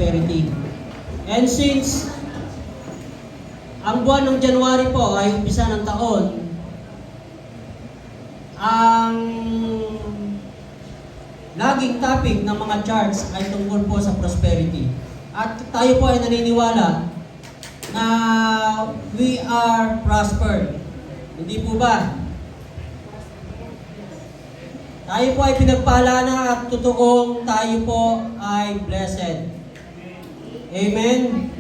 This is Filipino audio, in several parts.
prosperity. And since ang buwan ng January po ay umpisa ng taon, ang laging topic ng mga charts ay tungkol po sa prosperity. At tayo po ay naniniwala na we are prospered. Hindi po ba? Tayo po ay pinagpala na at totoong tayo po ay blessed. Amen?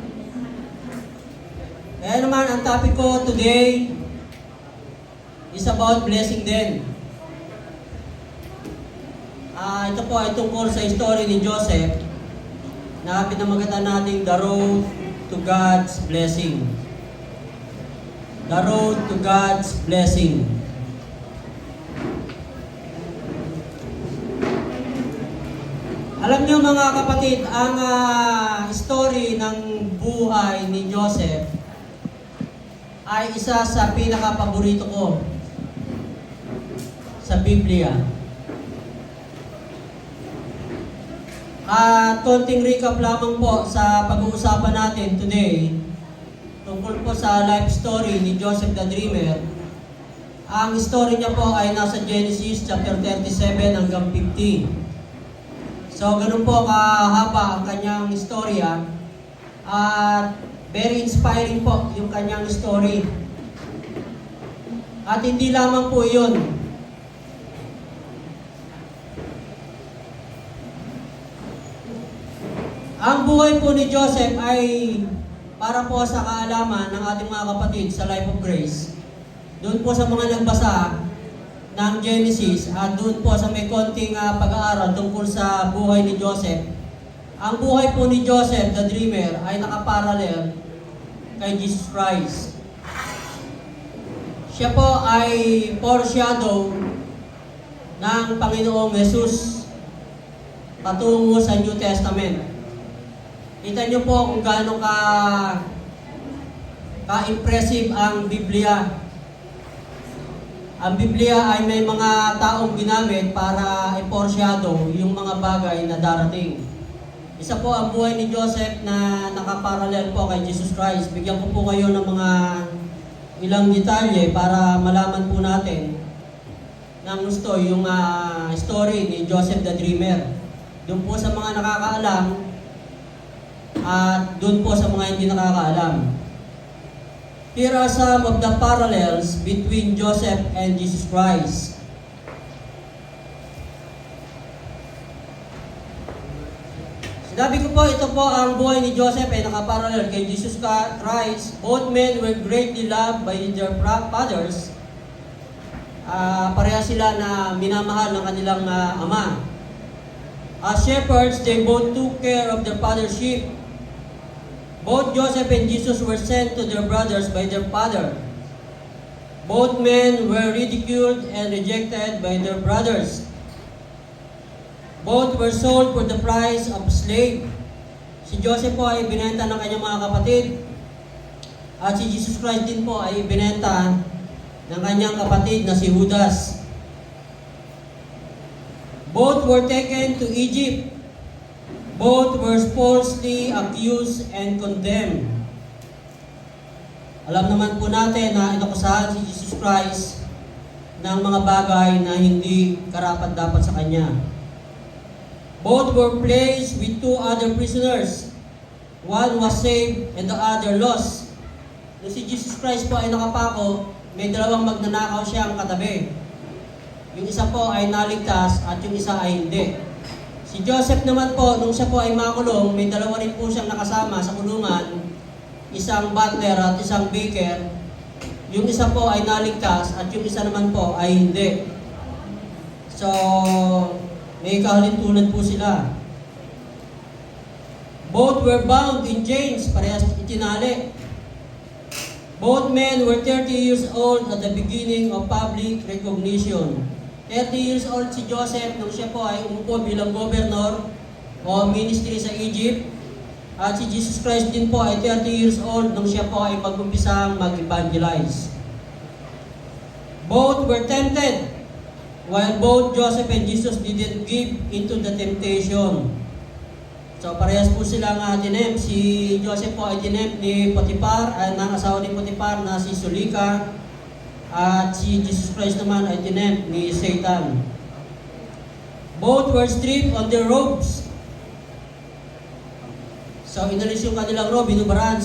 Kaya naman, ang topic ko today is about blessing din. Ito po ay tungkol sa story ni Joseph na pinamagatan natin The Road to God's Blessing. The Road to God's Blessing. Alam niyo mga kapatid, ang story ng buhay ni Joseph ay isa sa pinaka-paborito ko sa Biblia. Konting recap lamang po sa pag-uusapan natin today tungkol po sa life story ni Joseph the Dreamer. Ang story niya po ay nasa Genesis chapter 37 hanggang 50. So, ganun po kahaba ang kanyang istorya at very inspiring po yung kanyang story. At hindi lamang po yun. Ang buhay po ni Joseph ay para po sa kaalaman ng ating mga kapatid sa Life of Grace. Doon po sa mga nagbasa ng Genesis at doon po sa may konting pag-aaral tungkol sa buhay ni Joseph. Ang buhay po ni Joseph, the Dreamer, ay nakaparallel kay Jesus Christ. Siya po ay foreshadow ng Panginoong Jesus patungo sa New Testament. Kita niyo po kung gaano ka-impressive ang Biblia. Ang Biblia ay may mga taong ginamit para i-foreshadow yung mga bagay na darating. Isa po ang buhay ni Joseph na nakaparallel po kay Jesus Christ. Bigyan ko po kayo ng mga ilang detalye para malaman po natin ng gusto yung story ni Joseph the Dreamer. Doon po sa mga nakakaalam at doon po sa mga hindi nakakaalam. Here are some of the parallels between Joseph and Jesus Christ. Sinabi ko po, ito po ang buhay ni Joseph ay nakaparallel kay Jesus Christ. Both men were greatly loved by their fathers. Pareha sila na minamahal ng kanilang ama. As shepherds, they both took care of their father's sheep. Both Joseph and Jesus were sent to their brothers by their father. Both men were ridiculed and rejected by their brothers. Both were sold for the price of a slave. Si Joseph po ay binenta ng kanyang mga kapatid. At si Jesus Christ din po ay binenta ng kanyang kapatid na si Judas. Both were taken to Egypt. Both were falsely accused and condemned. Alam naman po natin na inakusahan si Jesus Christ ng mga bagay na hindi karapat-dapat sa Kanya. Both were placed with two other prisoners. One was saved and the other lost. Nung si Jesus Christ po ay nakapako, may dalawang magnanakaw siyang katabi. Yung isa po ay naligtas at yung isa ay hindi. Si Joseph naman po, nung siya po ay makulong, may dalawa rin po siyang nakasama sa kulungan, isang butler at isang baker. Yung isa po ay naligtas at yung isa naman po ay hindi. So, may kahalintulad po sila. Both were bound in chains, parehas itinali. Both men were 30 years old at the beginning of public recognition. 30 years old si Joseph nung siya po ay umupo bilang governor o ministry sa Egypt. At si Jesus Christ din po ay 30 years old nung siya po ay mag-umpisang mag-evangelize. Both were tempted, while both Joseph and Jesus didn't give into the temptation. So parehas po silang tinemp. Si Joseph po ay tinemp ni Potiphar, ng asawa ni Potiphar na si Sulika. At si Jesus Christ naman ay tinemp ni Satan. Both were stripped on their robes. So inalis yung kanilang robe, binubaraan.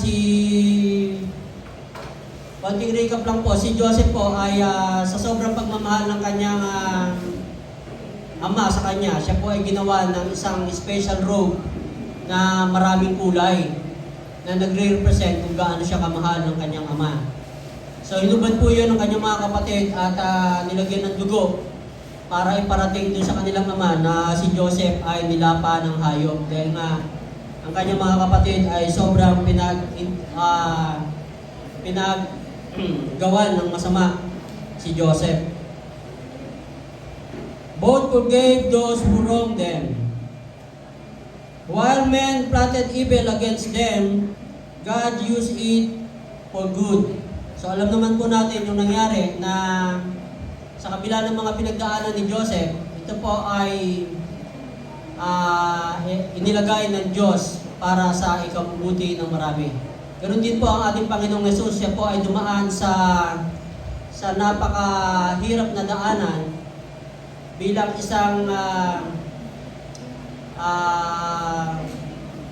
Konting recap lang po, si Joseph po ay sa sobrang pagmamahal ng kanyang ama sa kanya, siya po ay ginawa ng isang special robe na maraming kulay na nagre-represent kung gaano siya kamahal ng kanyang ama. So hinubad po yun ng kanyang mga kapatid at nilagyan ng dugo para iparating dun sa kanilang ama na si Joseph ay nilapa ng hayop dahil nga ang kanyang mga kapatid ay sobrang pinaggawan ng masama si Joseph. Both forgave those who wronged them. While men plotted evil against them, God used it for good. So alam naman po natin yung nangyari na sa kabila ng mga pinagdaanan ni Joseph, ito po ay inilagay ng Diyos para sa ikabubuti ng marami. Ganoon din po ang ating Panginoong Hesus, siya po ay dumaan sa napakahirap na daanan bilang isang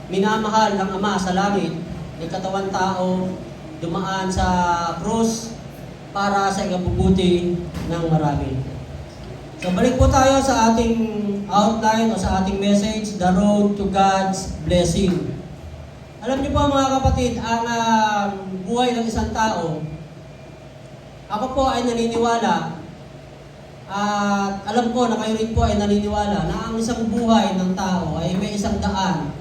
minamahal ng Ama sa langit, ni katawan tao, dumaan sa krus para sa ikabubuti ng marami. So balik po tayo sa ating outline o sa ating message, The Road to God's Blessing. Alam niyo po mga kapatid, ang buhay ng isang tao, ako po ay naniniwala at alam ko na kayo rin po ay naniniwala na ang isang buhay ng tao ay may isang daan,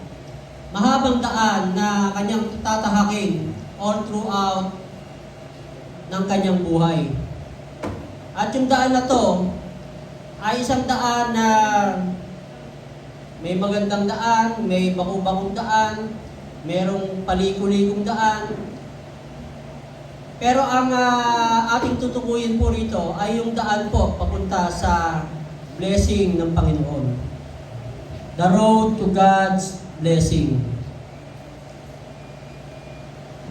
mahabang daan na kanyang tatahakin all throughout ng kanyang buhay. At yung daan na to ay isang daan na may magandang daan, may baku-bakong daan, merong paliko-likong daan. Pero ang ating tutukuyin po rito ay yung daan po papunta sa blessing ng Panginoon. The road to God's blessing.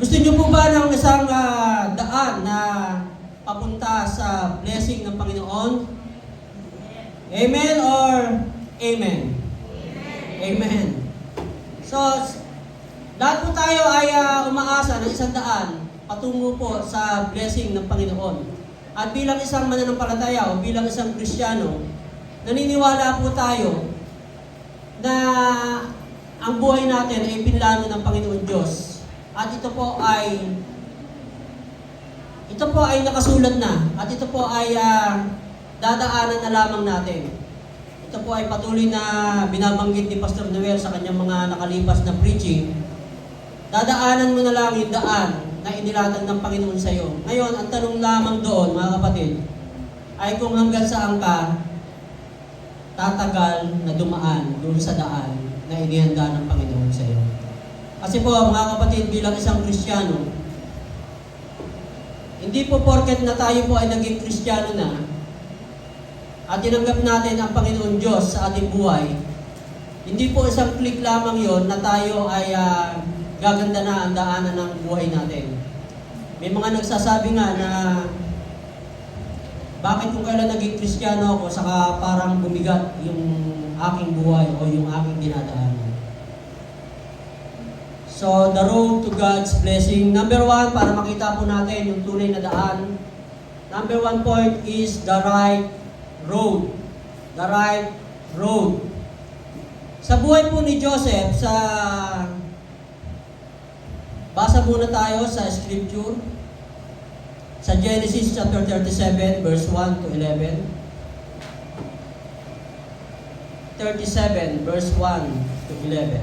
Gusto niyo po ba ng isang daan na papunta sa blessing ng Panginoon? Amen or amen? Amen. So, lahat po tayo ay umaasa ng isang daan patungo po sa blessing ng Panginoon. At bilang isang mananampalataya o bilang isang Kristiyano, naniniwala po tayo na ang buhay natin ay pinlano ng Panginoon Diyos. At ito po ay nakasulat na. At ito po ay dadaanan na lamang natin. Ito po ay patuloy na binabanggit ni Pastor Noel sa kanyang mga nakalipas na preaching. Dadaanan mo na lang yung daan na inilatag ng Panginoon sa iyo. Ngayon, ang tanong lamang doon, mga kapatid, ay kung hanggang saan ka tatagal na dumaan doon sa daan na inihanda ng Panginoon sa iyo. Kasi po, mga kapatid, bilang isang Kristiyano, hindi po porket na tayo po ay naging Kristiyano na at tinanggap natin ang Panginoon Diyos sa ating buhay, hindi po isang click lamang yon na tayo ay gaganda na ang daanan ng buhay natin. May mga nagsasabi nga na bakit kung kailan naging Kristiyano ako, saka parang bumigat yung aking buhay o yung aking dinadaanan. So, the road to God's blessing. Number 1, para makita po natin yung tunay na daan. Number 1 point is the right road. The right road. Sa buhay po ni Joseph, basa muna tayo sa scripture. Sa Genesis chapter 37, verse 1 to 11. 37, verse 1 to 11.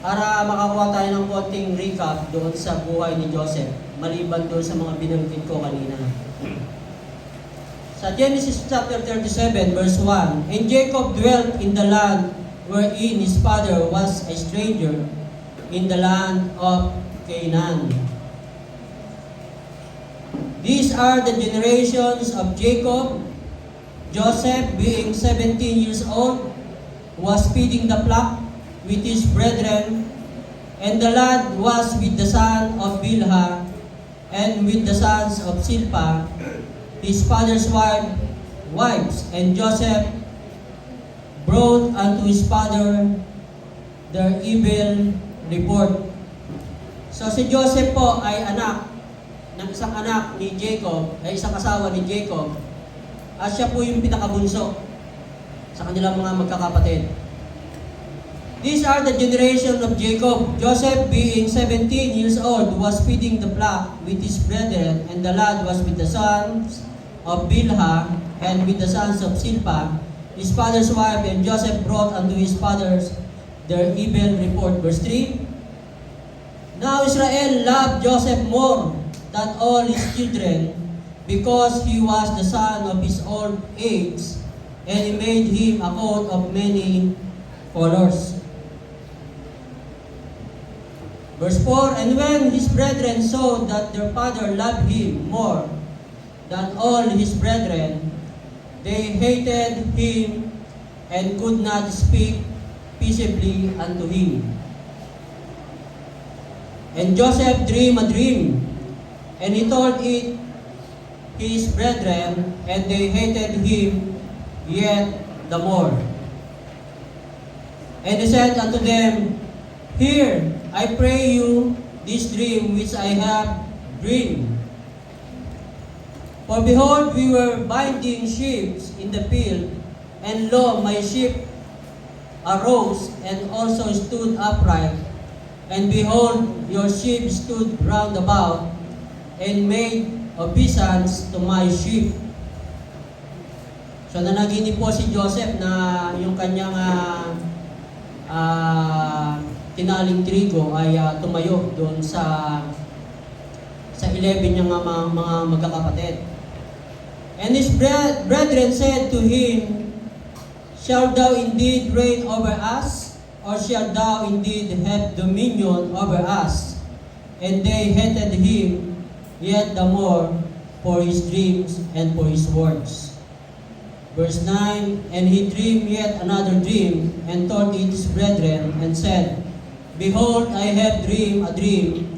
Para makakuha tayo ng konting recap doon sa buhay ni Joseph, maliban doon sa mga binanggit ko kanina. Sa Genesis chapter 37, verse 1, And Jacob dwelt in the land wherein his father was a stranger, in the land of Canaan. These are the generations of Jacob. Joseph, being 17 years old, was feeding the flock with his brethren, and the lad was with the son of Bilhah, and with the sons of Silpah, his father's wives, and Joseph brought unto his father their evil report. So si Joseph po ay anak ng isang anak ni Jacob, ay isang asawa ni Jacob, at siya po yung pinakabunso sa kanilang mga magkakapatid. These are the generation of Jacob. Joseph, being 17 years old, was feeding the flock with his brethren, and the lad was with the sons of Bilhah and with the sons of Silpah, his father's wife, and Joseph brought unto his fathers their evil report. Verse 3, Now Israel loved Joseph more than all his children, because he was the son of his old age, and he made him a coat of many colors. Verse 4, And when his brethren saw that their father loved him more than all his brethren, they hated him and could not speak peaceably unto him. And Joseph dreamed a dream, and he told it his brethren, and they hated him yet the more. And he said unto them, Hear, I pray you, this dream which I have dreamed. For behold, we were binding sheep in the field, and lo, my sheep arose and also stood upright. And behold, your sheep stood round about, and made obeisance to my sheep. So nanaginip po si Joseph na yung kanyang tinaling trigo ay tumayo doon sa 11 niyang mga magkakapatid. And his brethren said to him, Shalt thou indeed reign over us, or shalt thou indeed have dominion over us? And they hated him yet the more for his dreams and for his words. Verse 9, And he dreamed yet another dream, and told it his brethren, and said, Behold, I have dreamed a dream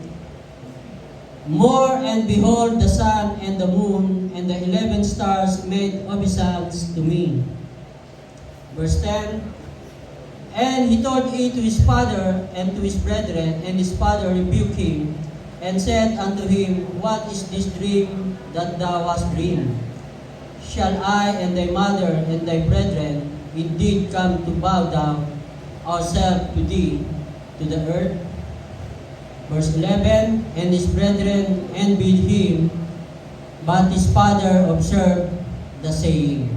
more, and behold, the sun and the moon and the 11 stars made obeisance to me. Verse 10, And he told it to his father and to his brethren, and his father rebuked him, and said unto him, What is this dream that thou hast dreamed? Shall I and thy mother and thy brethren indeed come to bow down ourselves to thee, to the earth? Verse 11, And his brethren envied him, but his father observed the saying.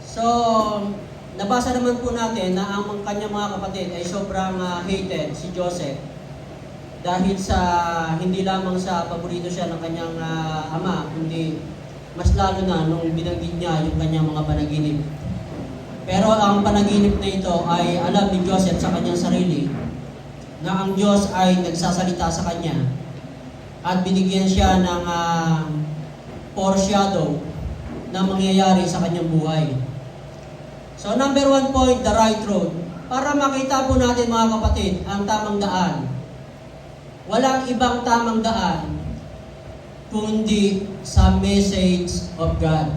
So, nabasa naman po natin na ang kanyang mga kapatid ay sobrang hated si Joseph dahil sa hindi lamang sa paborito siya ng kanyang ama, kundi mas lalo na nung binanggit niya yung kanyang mga panaginip. Pero ang panaginip na ito ay alam ni Joseph sa kanyang sarili na ang Diyos ay nagsasalita sa kanya at binigyan siya ng foreshadow na mangyayari sa kanyang buhay. So number 1 point, the right road. Para makita po natin mga kapatid ang tamang daan. Walang ibang tamang daan kundi sa message of God.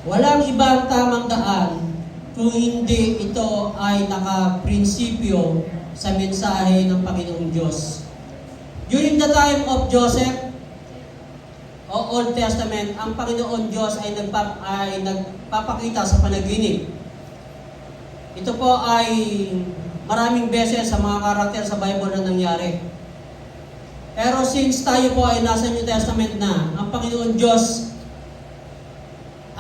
Walang ibang tamang daan kung hindi ito ay nakaprinsipyo sa mensahe ng Panginoong Diyos. During the time of Joseph, o Old Testament, ang Panginoon Diyos ay nagpapakita sa panaginip. Ito po ay maraming beses sa mga karakter sa Bible na nangyari. Pero since tayo po ay nasa New Testament na, ang Panginoon Diyos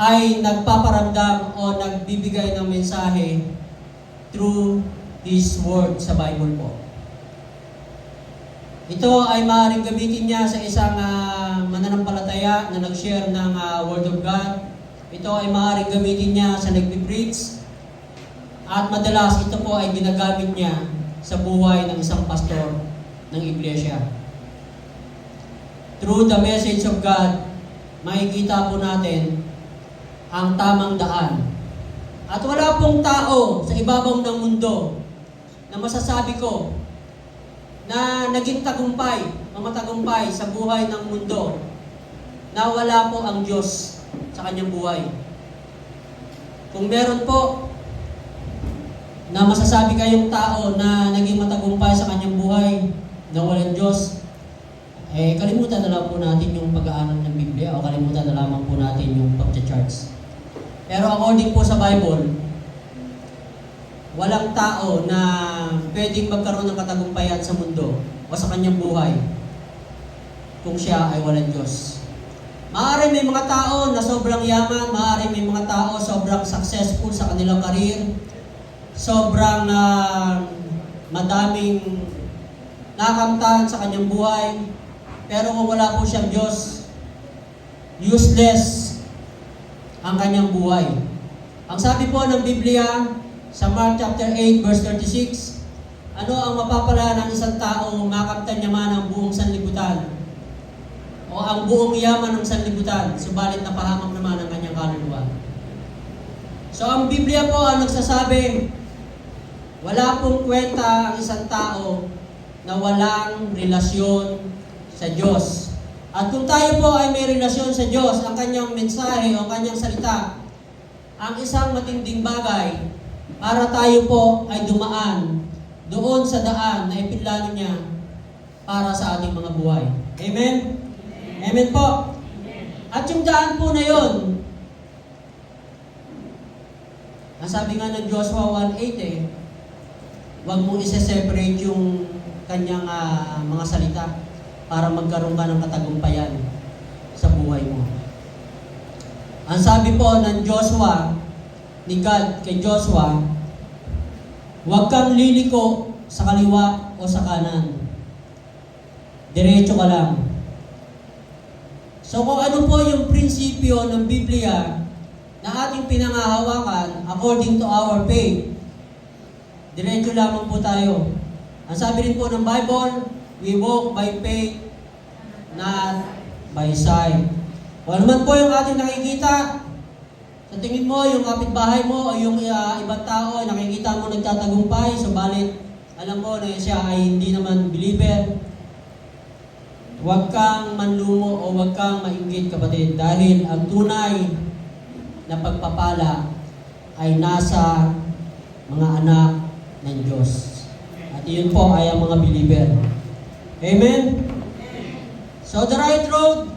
ay nagpaparamdam o nagbibigay ng mensahe through His Word sa Bible po. Ito ay maaaring gamitin niya sa isang mananampalataya na nag-share ng Word of God. Ito ay maaaring gamitin niya sa nagpipreach. At madalas ito po ay ginagamit niya sa buhay ng isang pastor ng iglesia. Through the message of God, makikita po natin ang tamang daan At wala pong tao sa ibabaw ng mundo na masasabi ko na naging tagumpay o matagumpay sa buhay ng mundo na wala po ang Diyos sa kanyang buhay. Kung meron po na masasabi kayong tao na naging matagumpay sa kanyang buhay na walang Diyos, kalimutan na lang po natin yung pag-aaral ng Biblia o kalimutan na lamang po natin yung pag-charts. Pero according po sa Bible, walang tao na pwedeng magkaroon ng katagumpayan sa mundo o sa kanyang buhay kung siya ay walang Diyos. Maaaring may mga tao na sobrang yaman, maaaring may mga tao sobrang successful sa kanilang career, sobrang madaming nakamtan sa kanyang buhay, pero kung wala po siyang Diyos, useless ang kanyang buhay. Ang sabi po ng Biblia sa Mark chapter 8 verse 36, ano ang mapapala ng isang tao makamtan niya man ang buong sanlibutan o ang buong yaman ng sanlibutan, subalit napahamak naman ang kanyang kaluluwa. So ang Biblia po ang nagsasabi, wala pong kwenta ang isang tao na walang relasyon sa Diyos. At kung tayo po ay may relasyon sa Diyos, ang kanyang mensahe o kanyang salita, ang isang matinding bagay para tayo po ay dumaan doon sa daan na ipinlano niya para sa ating mga buhay. Amen? Amen po. At yung daan po na yon, ang sabi nga ng Joshua 1:8, huwag mong isa-separate yung kanyang mga salita para magkaroon ka ng katagumpayan sa buhay mo. Ang sabi po ng Joshua, ni God kay Joshua, huwag kang liliko sa kaliwa o sa kanan. Diretso ka lang. So kung ano po yung prinsipyo ng Biblia na ating pinangahawakan according to our faith, diretso lamang po tayo. Ang sabi rin po ng Bible, we walk by faith, not by sight. Kung ano man po yung ating nakikita, sa tingin mo, yung kapitbahay mo o yung ibang tao ay nakikita mo nagtatagumpay, subalit alam mo na siya ay hindi naman believer, huwag kang manlumo o huwag kang mainggit, kapatid, dahil ang tunay na pagpapala ay nasa mga anak ng Diyos. At iyon po ay ang mga believer. Amen? So the right road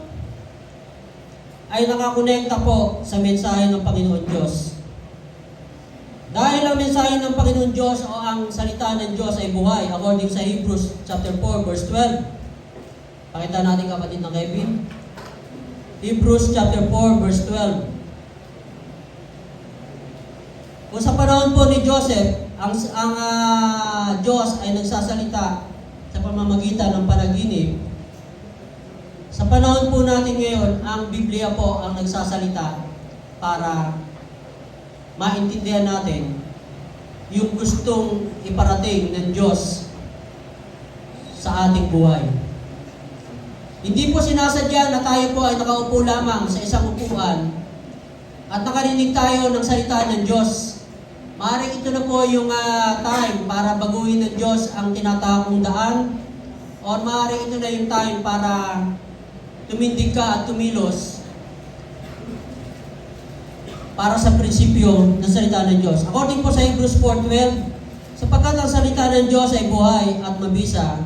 ay nakakonekta po sa mensahe ng Panginoon Diyos. Dahil ang mensahe ng Panginoon Diyos o ang salita ng Diyos ay buhay, according sa Hebrews chapter 4 verse 12. Pakita natin, kapatid ng Kevin. Hebrews chapter 4 verse 12. Kung sa panahon po ni Joseph, ang Diyos ay nagsasalita sa pamamagitan ng panaginip, sa panahon po natin ngayon, ang Biblia po ang nagsasalita para maintindihan natin yung gustong iparating ng Diyos sa ating buhay. Hindi po sinasadya na tayo po ay nakaupo lamang sa isang upuan at nakarinig tayo ng salita ng Diyos. Maaaring ito na po yung time para baguhin ng Diyos ang tinatakong daan, o maaaring ito na yung time para tumindig ka at tumilos para sa prinsipyo ng salita ng Diyos. According po sa Hebrews 4:12, sapagkat ang salita ng Diyos ay buhay at mabisa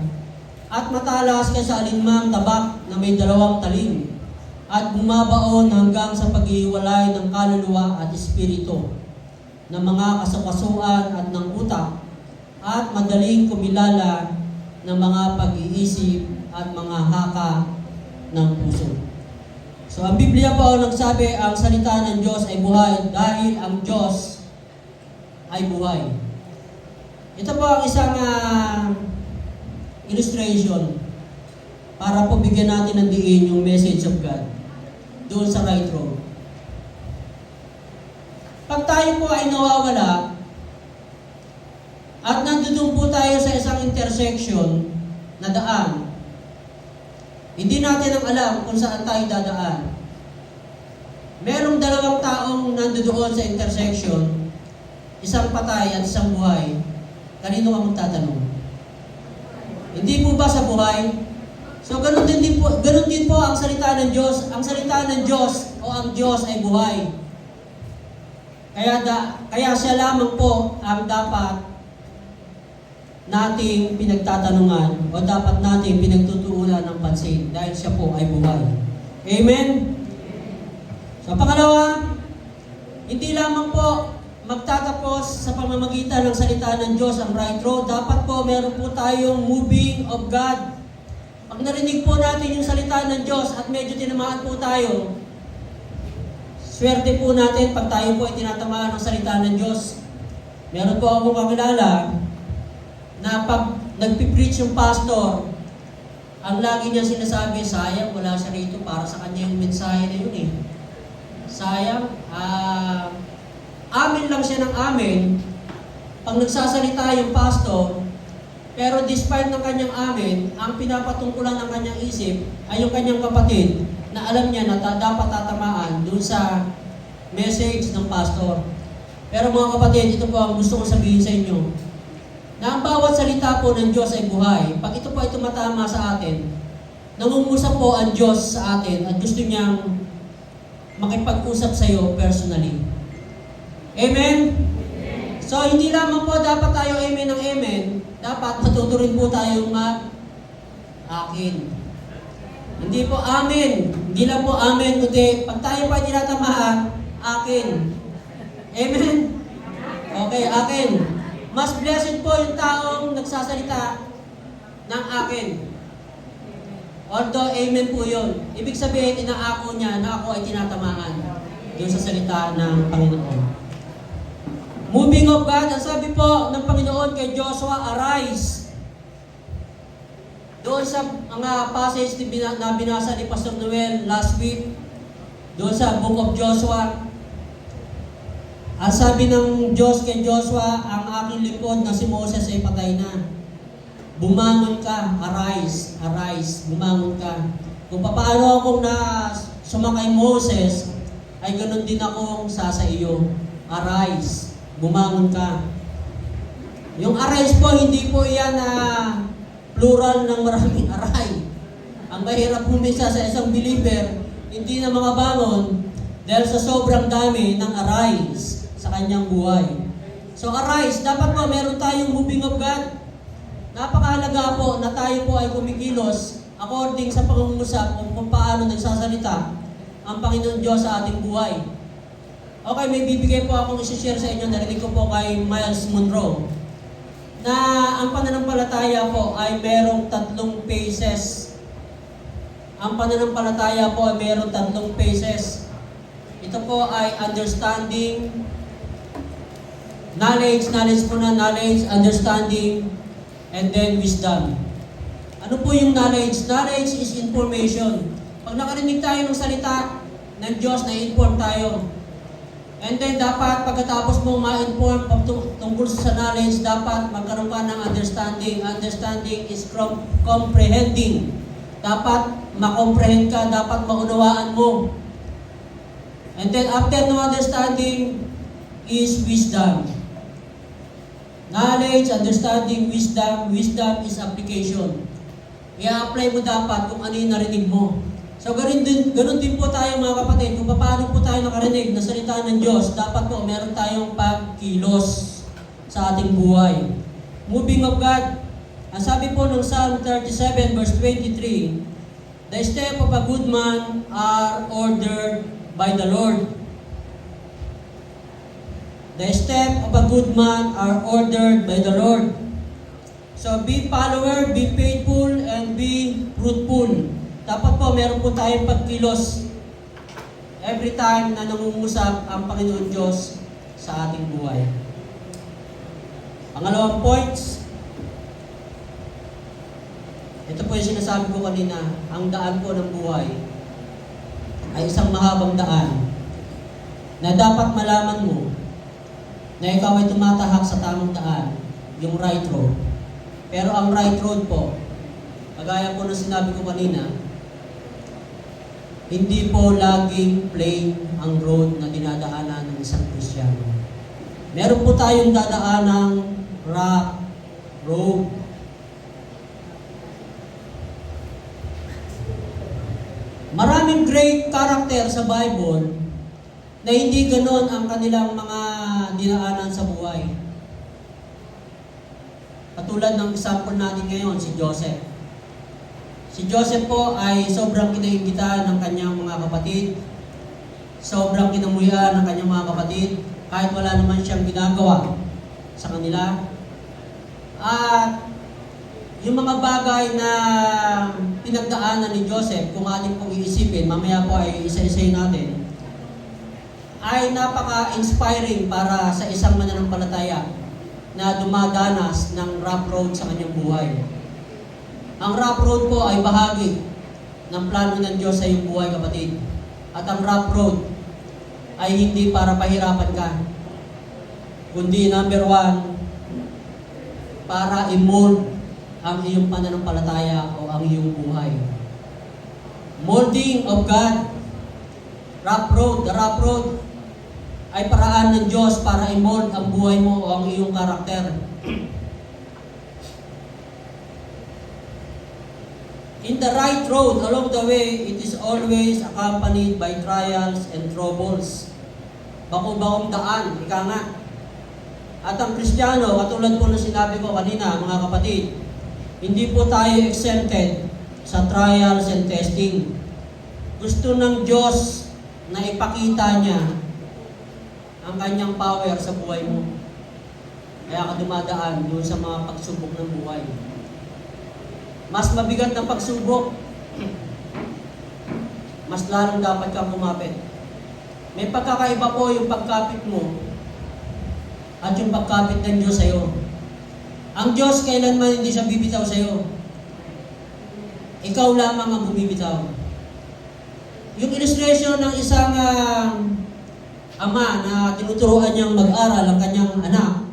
at matalas kaysa alinmang tabak na may 2 talim at bumabaon hanggang sa paghihiwalay ng kaluluwa at espiritu, ng mga kasukasuan at ng utak, at madaling kumilala ng mga pag-iisip at mga haka ng puso. So ang Biblia po ang nagsabi, ang salita ng Diyos ay buhay dahil ang Diyos ay buhay. Ito po ang isang illustration para po bigyan natin ng diin yung message of God doon sa right road. Pag tayo po ay nawawala at nandoon po tayo sa isang intersection na daan, hindi natin ang alam kung saan tayo dadaan. Merong 2 taong nandoon sa intersection isang patay at isang buhay, kanino ka magtatanong? Hindi po ba sa buhay? So ganun din po ang salita ng Diyos. Ang salita ng Diyos o ang Diyos ay buhay. Kaya siya lamang po ang dapat nating pinagtatanungan o dapat nating pinagtutuunan ng pansin dahil siya po ay buhay. Amen? So pangalawa, hindi lamang po magtatapos sa pamamagitan ng salita ng Diyos ang right road. Dapat po meron po tayong moving of God. Pag narinig po natin yung salita ng Diyos at medyo tinamaan po tayo, swerte po natin pag tayo po ay tinatamaan ng salita ng Diyos. Meron po akong kakilala na pag nagpipreach yung pastor, ang lagi niya sinasabi, sayang wala siya rito para sa kanya yung mensahe na yun eh. Sayang, amin lang siya ng amin pag nagsasalita yung pastor, pero despite ng kanyang amin, ang pinapatungkulan ng kanyang isip ay yung kanyang kapatid na alam niya na dapat tatamaan dun sa message ng pastor. Pero mga kapatid, ito po ang gusto kong sabihin sa inyo, na ang bawat salita po ng Diyos ay buhay. Pag ito po ay tumatama sa atin, nangungusap po ang Diyos sa atin at gusto niyang makipag-usap sa iyo personally. Amen? So, hindi lamang po dapat tayo amen ng amen, dapat matuto rin po tayong akin. Hindi po amen. Hindi lang po amen, kundi pag tayo pa tinatamaan, akin. Amen? Okay, akin. Mas blessed po yung taong nagsasalita ng akin. Although amen po yun. Ibig sabihin, inaako niya na ako ay tinatamaan doon sa salita ng Panginoon. Moving of God, ang sabi po ng Panginoon kay Joshua, arise. Doon sa mga passage na binasa ni Pastor Noel last week, doon sa Book of Joshua, ang sabi ng Diyos kay Joshua, ang aking lingkod na si Moses ay patay na. Bumangon ka, arise, arise, bumangon ka. Kung paano akong sumakay Moses, ay ganoon din akong sa iyo. Arise. Bumangon ka. Yung arise po, hindi po yan na plural ng maraming aray. Ang mahirap humisa sa isang believer, hindi na makabangon dahil sa sobrang dami ng arise sa kanyang buhay. So arise, dapat po meron tayong moving of God. Napakahalaga po na tayo po ay kumikilos according sa pangungusap kung paano nagsasalita ang Panginoon Diyos sa ating buhay. Okay, may bibigay po akong isi-share sa inyo. Narinig ko po kay Miles Monroe na ang pananampalataya po ay merong 3 phases. Ang pananampalataya po ay merong 3 phases. Ito po ay understanding, knowledge muna, knowledge, understanding, and then wisdom. Ano po yung knowledge? Knowledge is information. Pag nakarinig tayo ng salita ng Diyos, na-inform tayo. And then dapat pagkatapos mong ma-inform tungkol sa knowledge, dapat magkaroon ka ng understanding. Understanding is comprehending. Dapat makomprehend ka, dapat maunawaan mo. And then after no understanding is wisdom. Knowledge, understanding, wisdom. Wisdom is application. I-apply mo dapat kung ano yung narinig mo. So ganun din po tayo mga kapatid, kung paano po tayo nakarinig na salita ng Diyos, dapat po meron tayong pagkilos sa ating buhay. Moving of God, ang sabi po ng Psalm 37 verse 23, the steps of a good man are ordered by the Lord. The steps of a good man are ordered by the Lord. So be follower, be faithful, and be fruitful. Dapat po meron po tayong pagkilos every time na nangungusap ang Panginoon Diyos sa ating buhay. Pangalawang points, ito po yung sinasabi ko kanina, ang daan po ng buhay ay isang mahabang daan na dapat malaman mo na ikaw ay tumatahak sa tamang daan, yung right road. Pero ang right road po, kagaya po na sinabi ko kanina, hindi po laging plain ang road na dinadaanan ng isang Kristiyano. Meron po tayong dadaanang rock road. Maraming great character sa Bible na hindi ganon ang kanilang mga dinaanan sa buhay. Katulad ng example natin ngayon, si Joseph. Si Joseph po ay sobrang kinaingitan ng kanyang mga kapatid, sobrang kinamuhian ng kanyang mga kapatid, kahit wala naman siyang ginagawa sa kanila. At yung mga bagay na pinagdaanan ni Joseph, kung ating pong iisipin, mamaya po ay isa-isayin natin, ay napaka-inspiring para sa isang mananampalataya na dumadanas ng rough road sa kanyang buhay. Ang rough road po ay bahagi ng plano ng Diyos sa iyong buhay, kapatid. At ang rough road ay hindi para pahirapan ka, kundi number one, para i-mold ang iyong pananampalataya o ang iyong buhay. Molding of God. Rough road. The rough road ay paraan ng Diyos para i-mold ang buhay mo o ang iyong karakter. In the right road, along the way, it is always accompanied by trials and troubles. Bako-bakong daan, ika nga. At ang Kristiyano, katulad po na sinabi ko kanina, mga kapatid, hindi po tayo exempted sa trials and testing. Gusto ng Diyos na ipakita niya ang kanyang power sa buhay mo. Kaya ka dumadaan doon sa mga pagsubok ng buhay. Mas mabigat na pagsubok, mas lalong dapat kang kumapit. May pagkakaiba po yung pagkapit mo at yung pagkapit ng Diyos sa'yo. Ang Diyos kailanman hindi siya bibitaw sa'yo. Ikaw lamang ang bumibitaw. Yung illustration ng isang ama na tinuturuan niyang mag-aral ang kanyang anak,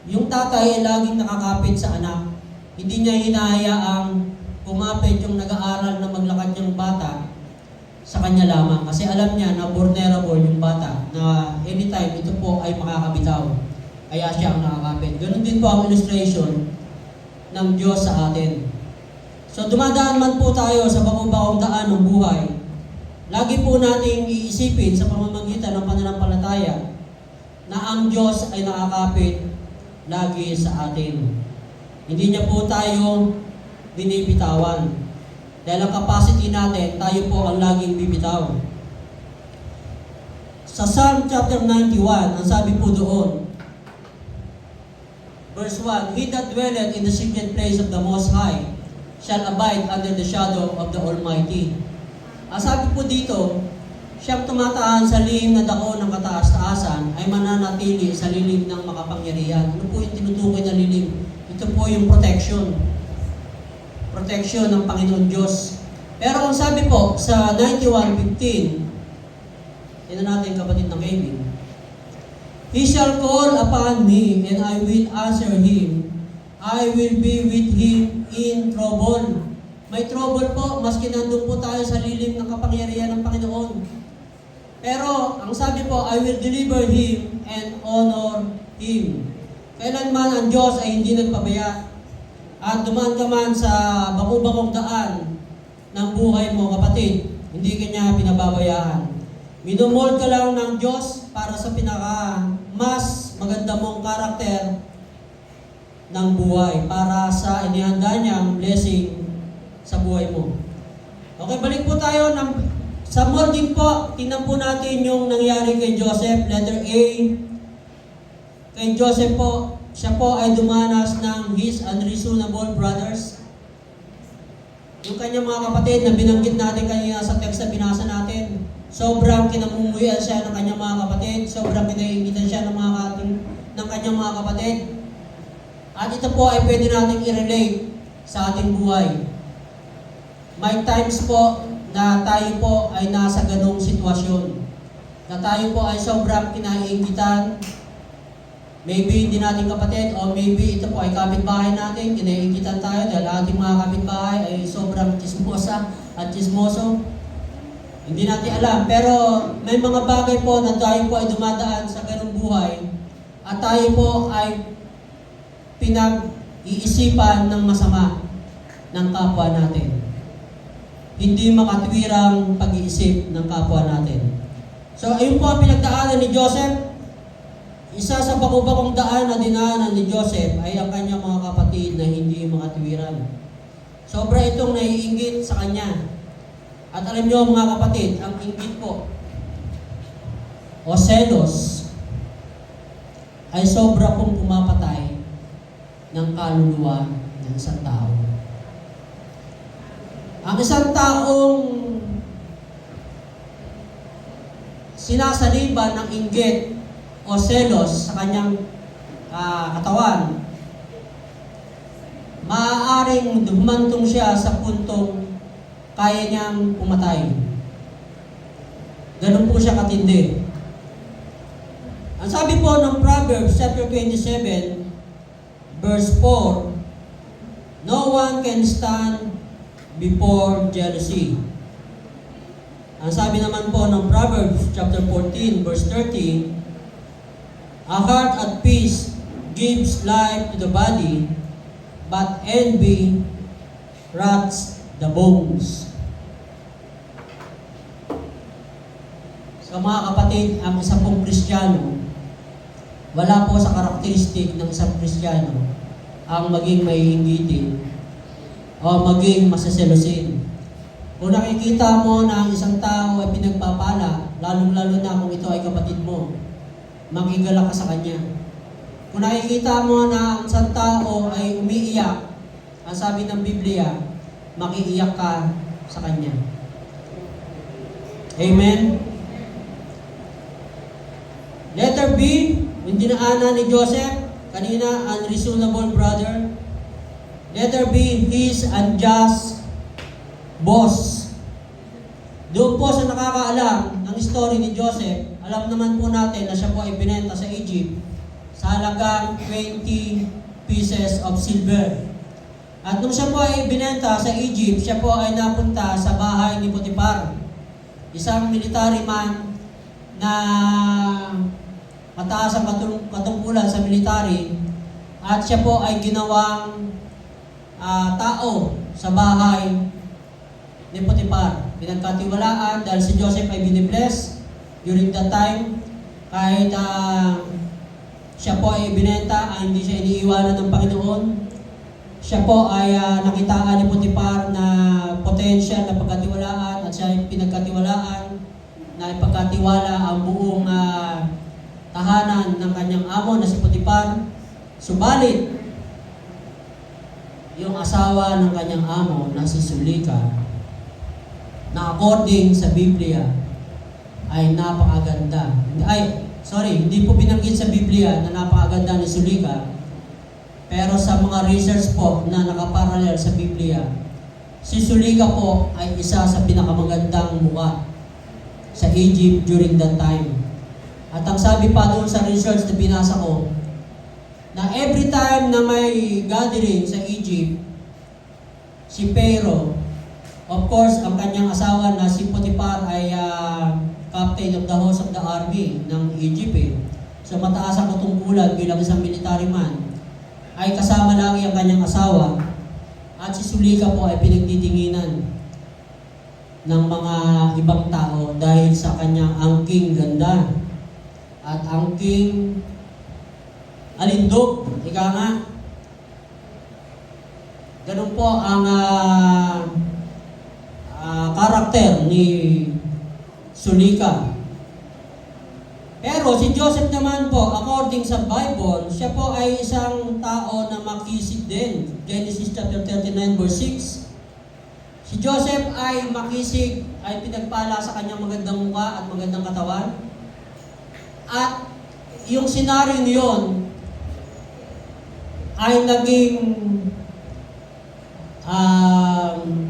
yung tatay ay laging nakakapit sa anak. Hindi niya hinahayaang kumapit yung nag-aaral na maglakad niyang bata sa kanya lamang. Kasi alam niya na vulnerable yung bata, na anytime ito po ay makakabitaw. Kaya siya ang nakakapit. Ganun din po ang illustration ng Diyos sa atin. So dumadaan man po tayo sa bakong-bakong daan ng buhay, lagi po nating iisipin sa pamamagitan ng pananampalataya na ang Diyos ay nakakapit lagi sa atin. Hindi niya po tayo binibitawan. Dahil ang capacity natin, tayo po ang laging bibitaw. Sa Psalm chapter 91, ang sabi po doon, verse 1, He that dwelleth in the secret place of the Most High shall abide under the shadow of the Almighty. Sabi po dito, siyang tumatahan sa lihim na dako ng kataas-taasan ay mananatili sa lilim ng makapangyarihan. Ano po yung tinutukoy na lilim? Ito po yung protection. Protection ng Panginoon Diyos. Pero ang sabi po sa 91:15, tingnan natin kapatid ng Kevin, He shall call upon me and I will answer him. I will be with him in trouble. May trouble po, maski nandun po tayo sa lilim ng kapangyarihan ng Panginoon. Pero ang sabi po, I will deliver him and honor him. Kailanman ang Diyos ay hindi nagpabaya. At dumaan ka man sa bakubakong daan ng buhay mo, kapatid, hindi ka niya pinababayaan. Minumold ka lang ng Diyos para sa pinaka mas maganda mong karakter ng buhay, para sa inihanda niyang blessing sa buhay mo. Okay, balik po tayo sa molding po. Tingnan po natin yung nangyari kay Joseph. Letter A. Kay Joseph po, siya po ay dumanas ng his unreasonable brothers. Yung kanyang mga kapatid na binanggit natin kanina sa text na binasa natin, sobrang kinamumuhian siya ng kanyang mga kapatid, sobrang kinaiingitan siya ng kanyang mga kapatid. At ito po ay pwede natin i-relate sa ating buhay. May times po na tayo po ay nasa ganong sitwasyon, na tayo po ay sobrang kinaiingitan. Maybe hindi natin kapatid, o maybe ito po ay kapitbahay natin, kinaiingitan tayo dahil ating mga kapitbahay ay sobrang chismosa at chismoso. Hindi natin alam, pero may mga bagay po na tayo po ay dumadaan sa ganung buhay at tayo po ay pinag-iisipan ng masama ng kapwa natin. Hindi makatwirang pag-iisip ng kapwa natin. So, ayun po ang pinagdaanan ni Joseph. Isa sa bakong daan na dinaanan ni Joseph ay ang kanyang mga kapatid na hindi makatwiran. Sobra itong naiinggit sa kanya. At alam niyo mga kapatid, ang inggit po o selos ay sobra pong pumapatay ng kaluluwa ng isang tao. Ang isang taong sinasaliban ng inggit o selos sa kanyang katawan, maaaring dumantong siya sa puntong kaya niyang pumatay. Ganun po siya katindi. Ang sabi po ng Proverbs chapter 27, verse 4, no one can stand before jealousy. Ang sabi naman po ng Proverbs chapter 14, verse 30, a heart at peace gives life to the body, but envy rots the bones. So mga kapatid, ang isang pong Kristiyano, wala po sa karakteristik ng isang Kristiyano ang maging maiinggitin o maging masaselosin. Kung nakikita mo na ang isang tao ay pinagpapala, lalong-lalo na kung ito ay kapatid mo, makigala ka sa kanya. Kung nakikita mo na ang isang tao ay umiiyak, ang sabi ng Biblia, makiiyak ka sa kanya. Amen? Letter B, yung dinaanan ni Joseph, kanina, unreasonable brother. Letter B, his unjust boss. Doon po sa nakakaalam ng story ni Joseph, alam naman po natin na siya po ay binenta sa Egypt sa halagang 20 pieces of silver. At nung siya po ay binenta sa Egypt, siya po ay napunta sa bahay ni Potiphar, isang military man na mataas ang katungkulan sa military, at siya po ay ginawang tao sa bahay ni Potiphar. Pinagkatiwalaan dahil si Joseph ay binibless during that time. Kahit siya po ay binenta, hindi siya iniiwanan ng Panginoon. Siya po ay nakitaan ni Potiphar na potential na pagkatiwalaan, at siya ay pinagkatiwalaan na ipagkatiwala ang buong tahanan ng kanyang amo na si Potiphar. Subalit, yung asawa ng kanyang amo na si Sulika, na according sa Biblia ay napakaganda. Hindi po binanggit sa Biblia na napakaganda ni Sulika. Pero sa mga research po na nakaparallel sa Biblia, si Sulika po ay isa sa pinakamagandang mukha sa Egypt during that time. At ang sabi pa doon sa research na binasa ko, na every time na may gathering sa Egypt, si Pharaoh, of course, ang kanyang asawa na si Potiphar ay captain of the host of the army ng Egypt. So mataas ang katungkulan bilang isang military man, ay kasama lagi ang kanyang asawa, at si Sulika po ay pinagtitinginan ng mga ibang tao dahil sa kanyang angking ganda at angking alindog. Ika nga, ganun po ang karakter ni Sulika. Pero si Joseph naman po, according sa Bible, siya po ay isang tao na makisig din. Genesis chapter 39 verse 6. Si Joseph ay makisig, ay pinagpala sa kanyang magandang mukha at magandang katawan. At yung senaryo niyon ay naging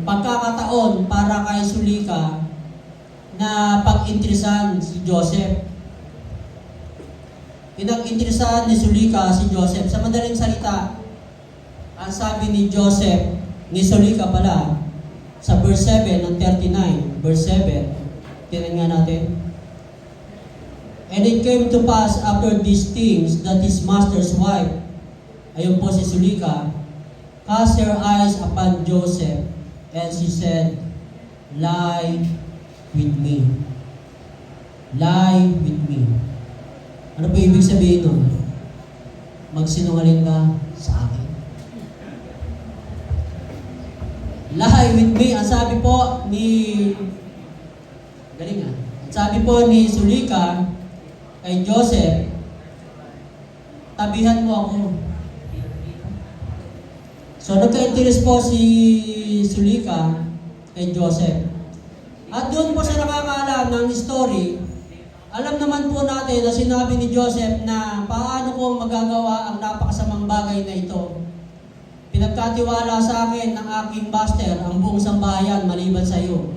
pagkakataon para kay Sulika na pag-interesan si Joseph. Pinag-interesan ni Sulika si Joseph. Sa madaling salita, ang sabi ni Joseph, ni Sulika pala, sa verse 7 ng 39, verse 7, tingnan nga natin. And it came to pass after these things that his master's wife, ayun po si Sulika, cast her eyes upon Joseph, and she said, "Lie with me. Lie with me." Ano po ibig sabihin nun? Magsinungaling ka sa akin. Lie with me. Ang sabi po ni... Galing ah. Ang sabi po ni Sulika kay Joseph, tabihan mo ako. So nagka-interest po si Sulika kay Joseph. At doon po siya nakakaalam ng story. Alam naman po natin na sinabi ni Joseph na paano ko magagawa ang napakasamang bagay na ito. Pinagkatiwala sa akin ng aking master ang buong sambahayan maliban sa iyo.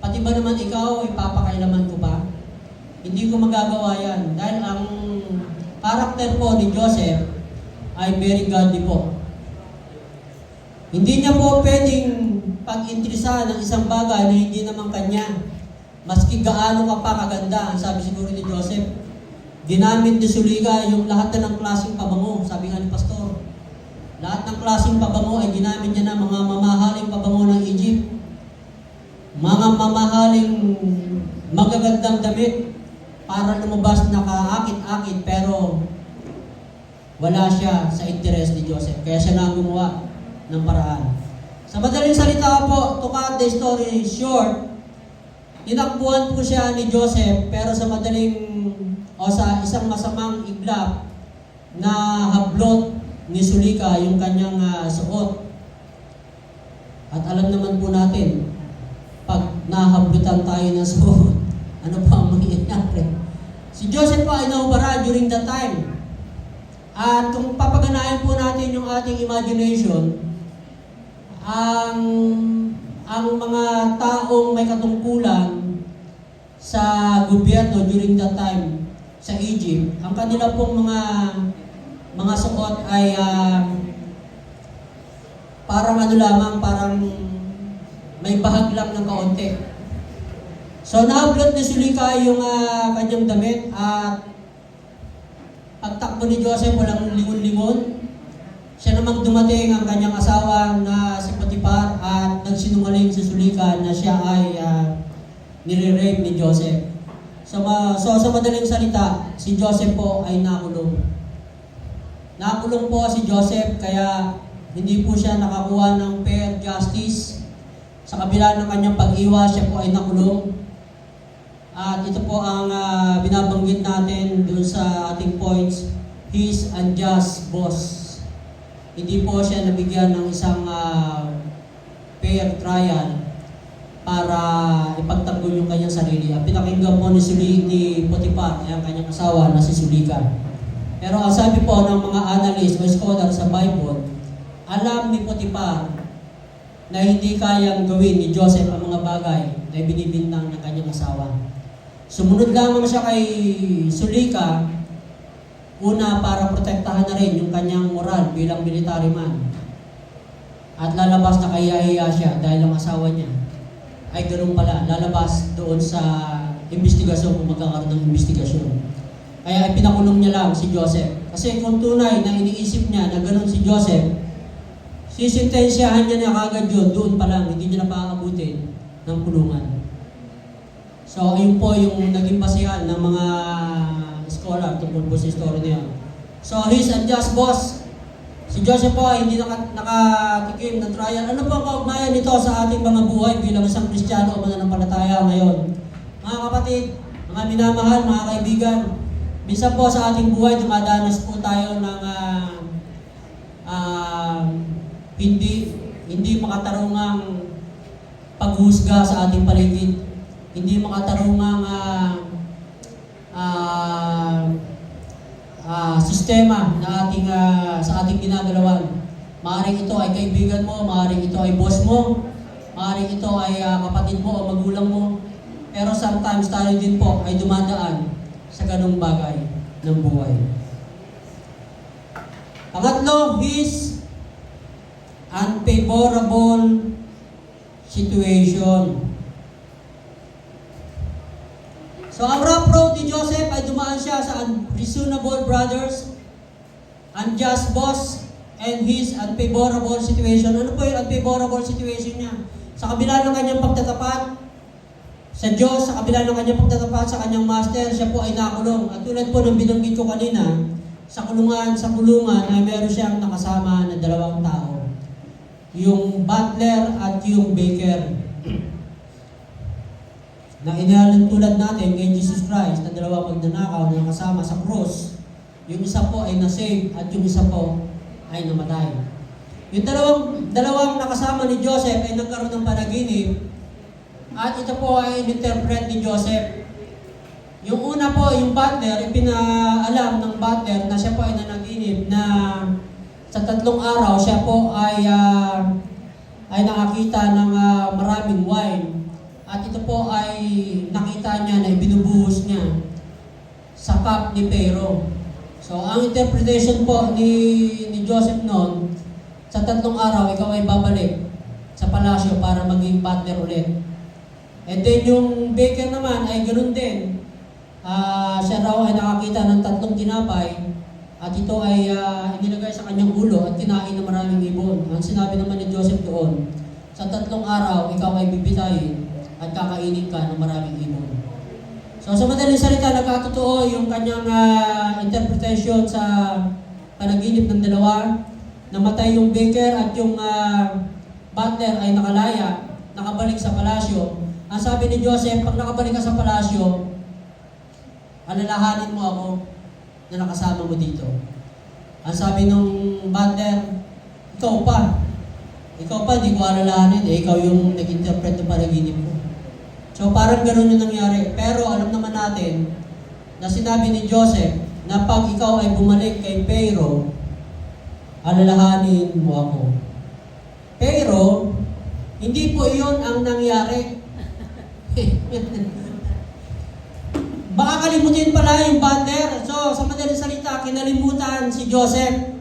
Pati ba naman ikaw, ipapakailaman ko ba? Hindi ko magagawa yan. Dahil ang karakter po ni Joseph ay very godly po. Hindi niya po pwedeng pag-intrisahan ng isang bagay na hindi naman kanya. Maski gaano ka pa kaganda, ang sabi siguro ni Joseph, ginamit ni Sulika yung lahat na ng klaseng pabango, sabi nga ni Pastor. Lahat ng klaseng pabango ay ginamit niya na mga mamahaling pabango ng Egypt. Mga mamahaling magagandang damit para lumabas na kaakit-akit pero wala siya sa interes ni Joseph. Kaya siya na gumawa ng paraan. Sa madaling salita po, to cut the story short, tinakbuhan po siya ni Joseph pero sa sa isang masamang iglap na hablot ni Sulika yung kanyang suot. At alam naman po natin, pag nahablutan tayo ng suot, ano pa ang mangyayari? Si Joseph po ay naubara during that time. At kung papaganahin po natin yung ating imagination, ang mga taong may katungkulan sa gobyerno during that time sa Egypt, ang kanila pong mga suot ay parang ano lamang, parang may bahag lang ng kaunti. So nahablot ni Sulika yung kanyang damit at pagtakbo ni Joseph walang lingon-lingon. Siya namang dumating ang kanyang asawa na si Potiphar at nagsinungaling si Sulika na siya ay nire-rape ni Joseph. So sa madaling salita, si Joseph po ay nakulong. Nakulong po si Joseph kaya hindi po siya nakakuha ng fair justice. Sa kabila ng kanyang pag-iwas, siya po ay nakulong. At ito po ang binabanggit natin dun sa ating points, his unjust boss. Hindi po siya nabigyan ng isang fair trial para ipagtanggol yung kanyang sarili. Ang pinakinggan po ni Potiphar ay ang kanyang asawa na si Sulika. Pero ang sabi po ng mga analyst o scholar sa Bible, alam ni Potiphar na hindi kayang gawin ni Joseph ang mga bagay na binibintang ng kanyang asawa. Sumunod lamang siya kay Sulika, una para protektahan na rin yung kanyang moral bilang military man. At lalabas na kaya-hiya siya dahil ang asawa niya ay ganoon pala, lalabas doon sa investigasyon kung magkakaroon ng investigasyon. Kaya ay pinakulong niya lang si Joseph. Kasi kung tunay na iniisip niya na ganoon si Joseph, sisintensyahan niya na kagad yun, doon pa lang, hindi niya na paaabutin ng kulungan. So, ayun po yung naging basihan ng mga scholar tungkol po sa story niya. So, his unjust boss, si Joseph po ay hindi nakatikim ng trial. Ano po ang kaugnayan nito sa ating mga buhay bilang isang Kristiyano o mananampalataya ngayon? Mga kapatid, mga minamahal, mga kaibigan, minsan po sa ating buhay, dumadanas po tayo ng hindi makatarungang paghusga sa ating paligid, hindi makatarungang sistema na sa ating ginagalawan. Maaaring ito ay kaibigan mo, maaaring ito ay boss mo, maaaring ito ay kapatid mo o magulang mo. Pero sometimes tayo din po ay dumadaan sa ganung bagay ng buhay. Pangatlo, his unfavorable situation. So ang rough road ni Joseph ay dumaan siya sa unreasonable brothers, unjust boss, and his unfavorable situation. Ano po yung unfavorable situation niya? Sa kabila ng kanyang pagtatapat sa Diyos, sa kabila ng kanyang pagtatapat sa kanyang master, siya po ay nakulong. At tulad po ng binanggit ko kanina, sa kulungan ay meron siyang nakasama na dalawang tao. Yung butler at yung baker. Na inalan tulad natin kay Jesus Christ na dalawa magnanakaw na nakasama sa cross. Yung isa po ay nasave at yung isa po ay namatay. Yung dalawang nakasama ni Joseph ay nagkaroon ng panaginip at ito po ay in-interpret ni Joseph. Yung una po, yung butler, ipinaalam ng butler na siya po ay nanaginip na sa 3 araw siya po ay nakakita ng maraming wine. At ito po ay nakita niya na ibinubuhos niya sa cup ni Pharaoh. So, ang interpretation po ni Joseph noon, sa 3 araw, ikaw ay babalik sa palasyo para maging partner ulit. And then yung baker naman ay ganoon din. Siya raw ay nakakita ng 3 tinapay at ito ay inilagay sa kanyang ulo at kinain ng maraming ibon. Ang sinabi naman ni Joseph doon, sa 3 araw, ikaw ay bibitayin at kakainin ka ng maraming ibon. So sa madaling salita, nagkatotoo yung kanyang interpretation sa panaginip ng dalawa. Namatay yung baker at yung butler ay nakalaya, nakabalik sa palasyo. Ang sabi ni Joseph, pag nakabalik ka sa palasyo, alalahanin mo ako na nakasama mo dito. Ang sabi ng butler, ikaw pa, hindi ko alalahanin, ikaw yung nag-interpret ng panaginip mo. So parang gano'n yung nangyari. Pero alam naman natin na sinabi ni Joseph na pag ikaw ay bumalik kay Pharaoh, alalahanin mo ako. Pero, hindi po iyon ang nangyari. Baka kalimutin pala yung butler. So, sa madaling salita, kinalimutan si Joseph.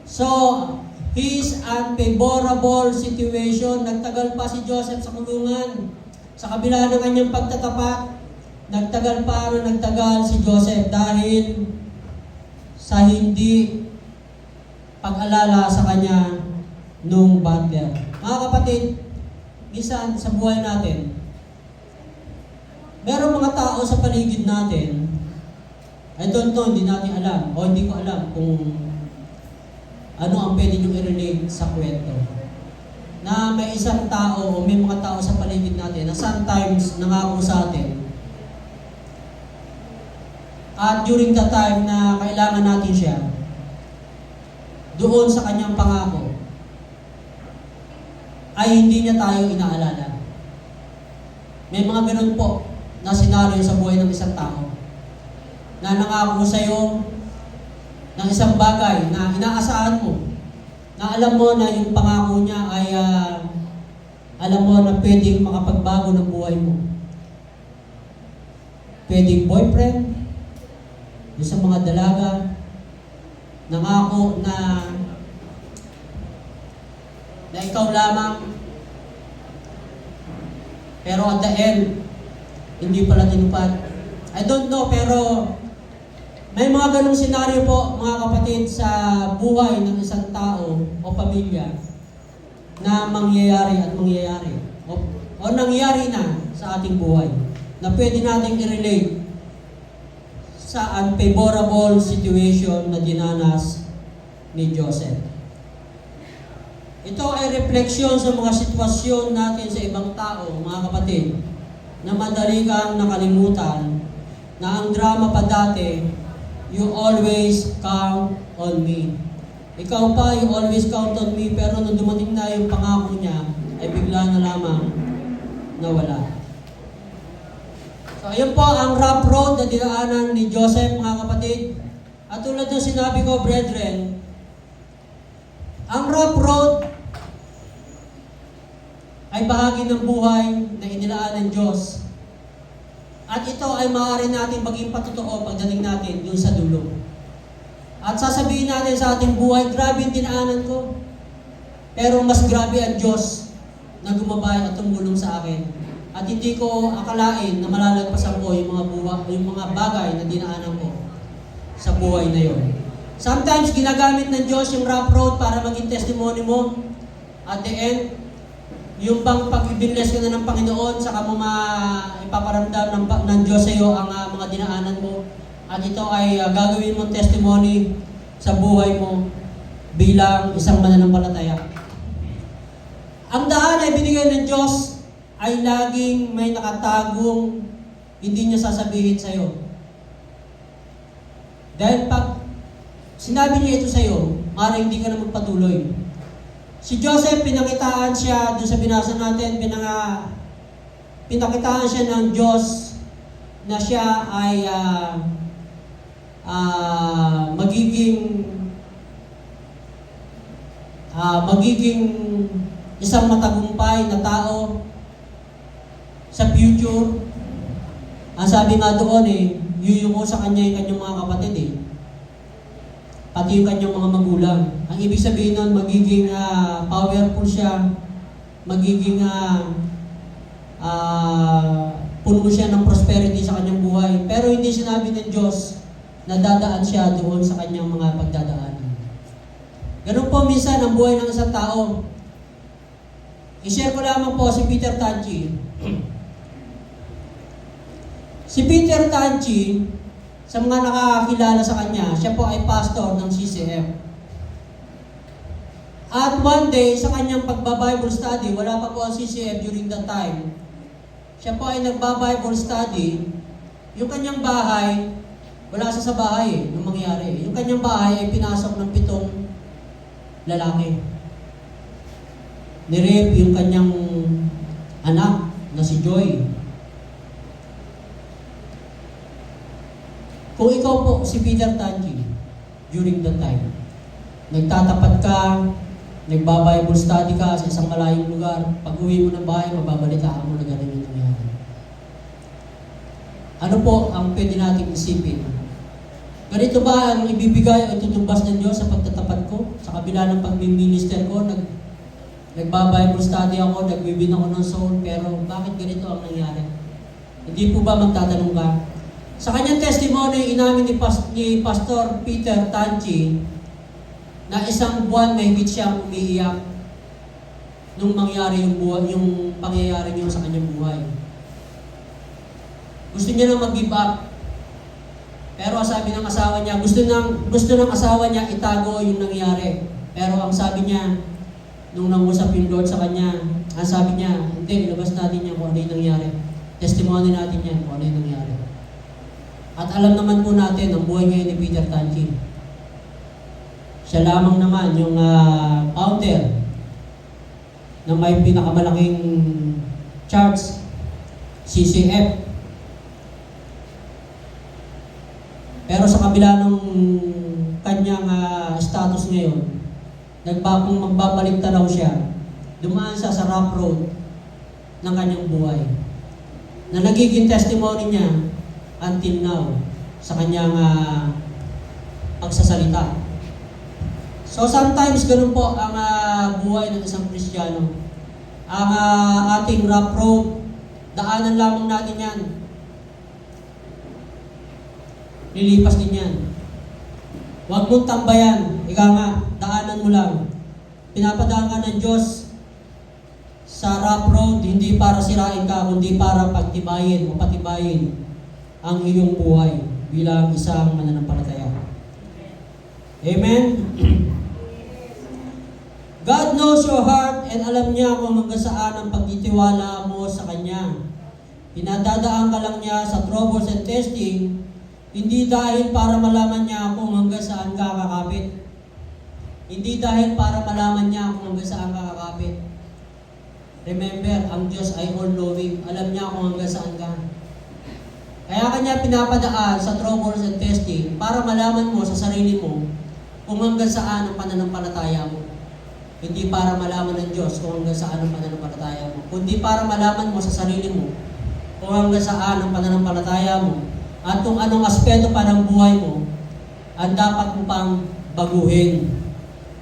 So, his unfavorable situation, nagtagal pa si Joseph sa kulungan. Sa kabila ng kanyang pagtatapat, nagtagal si Joseph dahil sa hindi pag-alala sa kanya nung butler. Mga kapatid, minsan sa buhay natin, merong mga tao sa paligid natin, I don't know, hindi natin alam, o hindi ko alam kung ano ang pwede nyo i-relate sa kwento. Na may isang tao o may mga tao sa paligid natin na sometimes nangako sa atin. At during the time na kailangan natin siya, doon sa kanyang pangako, ay hindi niya tayo inaalala. May mga ganun po na senaryo sa buhay ng isang tao na nangako sa iyo ng isang bagay na inaasahan mo, na alam mo na yung pangako niya ay alam mo na pwedeng makapagbago ng buhay mo. Pwedeng boyfriend, yung sa mga dalaga, nangako na ikaw lamang, pero at the end, hindi pala tinupad. I don't know, pero may mga ganong senaryo po, mga kapatid, sa buhay ng isang tao o pamilya na mangyayari o nangyari na sa ating buhay na pwede nating i-relate sa unfavorable situation na dinanas ni Joseph. Ito ay refleksyon sa mga sitwasyon natin sa ibang tao, mga kapatid, na madali kang nakalimutan na ang drama pa dati, you always count on me. Ikaw pa, you always count on me, pero nung dumating na yung pangako niya, ay bigla na lamang nawala. So, ayun po ang rough road na dinaanan ni Joseph, mga kapatid. At tulad ng sinabi ko, brethren, ang rough road ay bahagi ng buhay na inilaan ng Diyos. At ito ay maaari natin maging patotoo pagdating natin dun sa dulo. At sasabihin natin sa ating buhay, grabe yung dinaanan ko. Pero mas grabe ang Diyos na gumabay at tumulong sa akin. At hindi ko akalain na malalagpasan ko yung mga bagay na dinaanan ko sa buhay na yon. Sometimes ginagamit ng Diyos yung rough road para maging testimony mo. At the end, yung bang pag-ibinless ka na ng Panginoon, saka mo ipaparamdam ng Diyos sa iyo ang mga dinaanan mo. At ito ay gagawin mong testimony sa buhay mo bilang isang mananampalataya. Ang daan ay binigay ng Diyos ay laging may nakatagong hindi niya sasabihin sa iyo. Dahil pag sinabi niya ito sa iyo, maaaring hindi ka na magpatuloy. Si Joseph, pinakitaan siya, doon sa binasa natin, pinakitaan siya ng Diyos na siya ay magiging isang matagumpay na tao sa future. Ang sabi nga doon yuyuko sa kanya yung kanyang mga kapatid pati yung kanyang mga magulang. Ang ibig sabihin nun, magiging powerful siya, magiging puno siya ng prosperity sa kanyang buhay. Pero hindi sinabi ng Diyos na dadaan siya doon sa kanyang mga pagdadaanan. Ganun po minsan ang buhay ng isang tao. I-share ko lamang po si Peter Tanchi. Si Peter Tanchi, sa mga nakakakilala sa kanya, siya po ay pastor ng CCF. At one day, sa kanyang pagba-Bible study, wala pa po ang CCF during that time, siya po ay nagba-Bible study, yung kanyang bahay, wala siya sa bahay nung mangyari. Yung kanyang bahay ay pinasok ng 7 lalaki. Nirape yung kanyang anak na si Joy. Kung ikaw po si Peter Tanchi, during that time, nagtatapat ka, nagba-Bible study ka sa isang malayong lugar, pag uwi mo ng bahay, mababalitaan mo na ganun yung nangyari. Ano po ang pwede natin isipin? Ganito ba ang ibibigay o itutumbas ng Diyos sa pagtatapat ko? Sa kabila ng pag-minister ko, nagba-Bible study ako, nagbibin ako ng soul, pero bakit ganito ang nangyari? Hindi po ba magtatanong ka? Sa kanyang testimony, inamin ni Pastor Peter Tanchi na isang buwan may higit siyang umiiyak nung mangyari yung pangyayari niyo sa kanyang buhay. Gusto niya nang mag-give up. Pero sabi ng asawa niya, gusto ng asawa niya itago yung nangyari. Pero ang sabi niya, nung nangusap yung Lord sa kanya, ang sabi niya, hindi, ilabas natin yan kung ano yung nangyari. Testimony natin yan kung ano yung nangyari. At alam naman po natin ang buhay ngayon ni Peter Tanchi. Siya lamang naman yung founder na may pinakamalaking church, CCF. Pero sa kabila ng kanyang status ngayon, kung magbabalik tanaw siya, dumaan siya sa rough road ng kanyang buhay. Na nagiging testimony niya until now sa kanyang pagsasalita. So sometimes ganun po ang buhay ng isang Kristiyano. Ang ating rough road, daanan lamang natin yan. Lilipas din yan. Huwag mong tambayan. Ika nga, daanan mo lang. Pinapadaan ka ng Diyos sa rough road, hindi para sirain ka, kundi para pagtibayin o patibayin ang iyong buhay bilang isang mananampalataya. Amen? God knows your heart and alam niya kung hanggang saan ang pagtitiwala mo sa Kanya. Pinadadaan ka lang niya sa troubles and testing, hindi dahil para malaman niya kung hanggang saan ka kakapit. Hindi dahil para malaman niya kung hanggang saan ka kakapit. Remember, ang Diyos ay all-knowing. Alam niya kung hanggang saan ka. Kaya Kanya pinapadaan sa troubles and testing para malaman mo sa sarili mo kung hanggang saan ang pananampalataya mo. Hindi para malaman ng Diyos kung hanggang saan ang pananampalataya mo, kundi para malaman mo sa sarili mo kung hanggang saan ang pananampalataya mo at kung anong aspeto pa ng buhay mo ang dapat mo pang baguhin.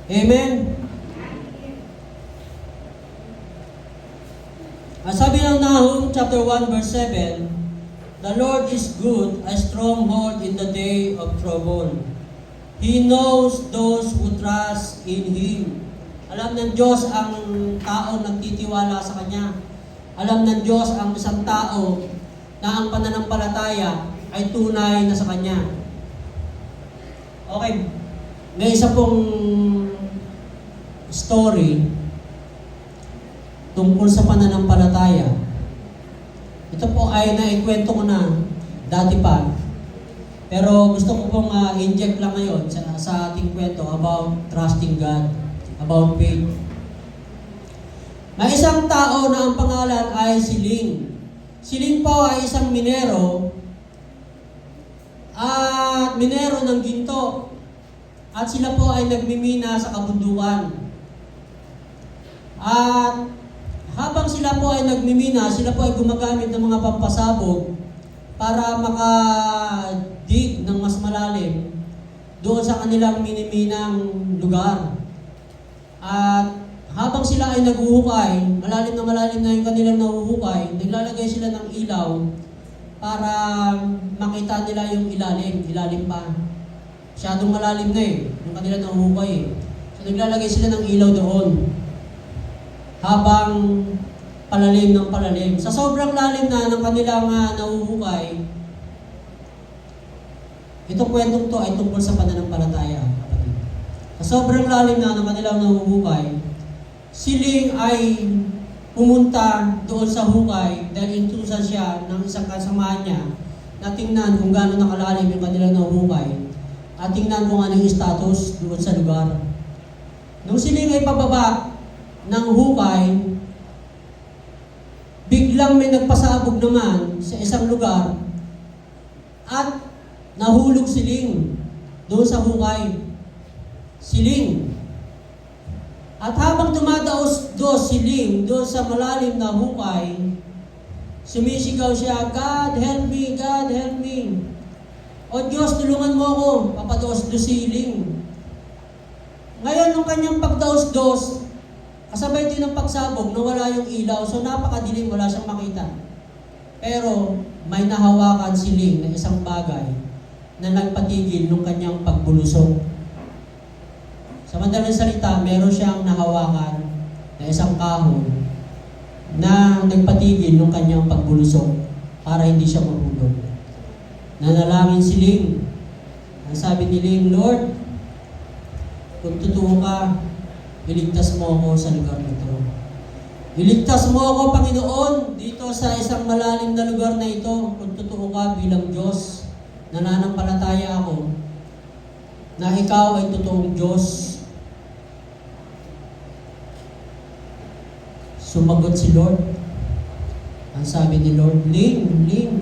Amen? Sabi ng Nahum chapter 1 verse 7, "The Lord is good, a stronghold in the day of trouble. He knows those who trust in Him." Alam ng Diyos ang taong nagtitiwala sa Kanya. Alam ng Diyos ang isang tao na ang pananampalataya ay tunay na sa Kanya. Okay, may isa pong story tungkol sa pananampalataya. Ito po ay naikwento ko na dati pa. Pero gusto ko pong inject lang ngayon sa ating kwento about trusting God, about faith. May isang tao na ang pangalan ay si Ling. Si Ling po ay isang minero at minero ng ginto. At sila po ay nagmimina sa kabundukan. At habang sila po ay nagmimina, sila po ay gumagamit ng mga pampasabog para makadig ng mas malalim doon sa kanilang miniminang lugar. At habang sila ay naghuhukay, malalim na yung kanilang nahuhukay, naglalagay sila ng ilaw para makita nila yung ilalim pa. Masyadong malalim na yung kanilang nahuhukay So naglalagay sila ng ilaw doon habang palalim ng palalim. Sa sobrang lalim na ng kanilang nahuhukay, itong kwentong to ay tungkol sa pananampalataya, kapatid. Sa sobrang lalim na ng kanilang nahuhukay, si Ling ay pumunta doon sa hukay dahil intusan siya ng isang kasamahan niya na tingnan kung gaano nakalalim yung kanilang nahuhukay at tingnan kung ano yung status doon sa lugar. Nung si Ling ay pababa ng hukay, biglang may nagpasabog naman sa isang lugar at nahulog si Ling doon sa hukay. Si Ling. At habang dumadaos si Ling doon sa malalim na hukay, sumisigaw siya, "God help me, God help me. O Diyos, tulungan mo ako." Papados-dos si Ling. Ngayon, nung kanyang pagdaos-dos, kasabay din ng pagsabog, nawala yung ilaw, so napakadilim, wala siyang makita. Pero may nahawakan si Ling na isang bagay na nagpatigil nung kanyang pagbulusok. Sa madaling salita, meron siyang nahawakan na isang kahon na nagpatigil nung kanyang pagbulusok para hindi siya mahulog. Nanalangin si Ling. Ang sabi ni Ling, "Lord, kung totoo ka, iligtas mo ako sa lugar nito. Iligtas mo ako, Panginoon, dito sa isang malalim na lugar na ito. Kung totoo ka bilang Diyos, nananampalataya ako na ikaw ay totoong Diyos." Sumagot si Lord. Ang sabi ni Lord, "Ling, Ling."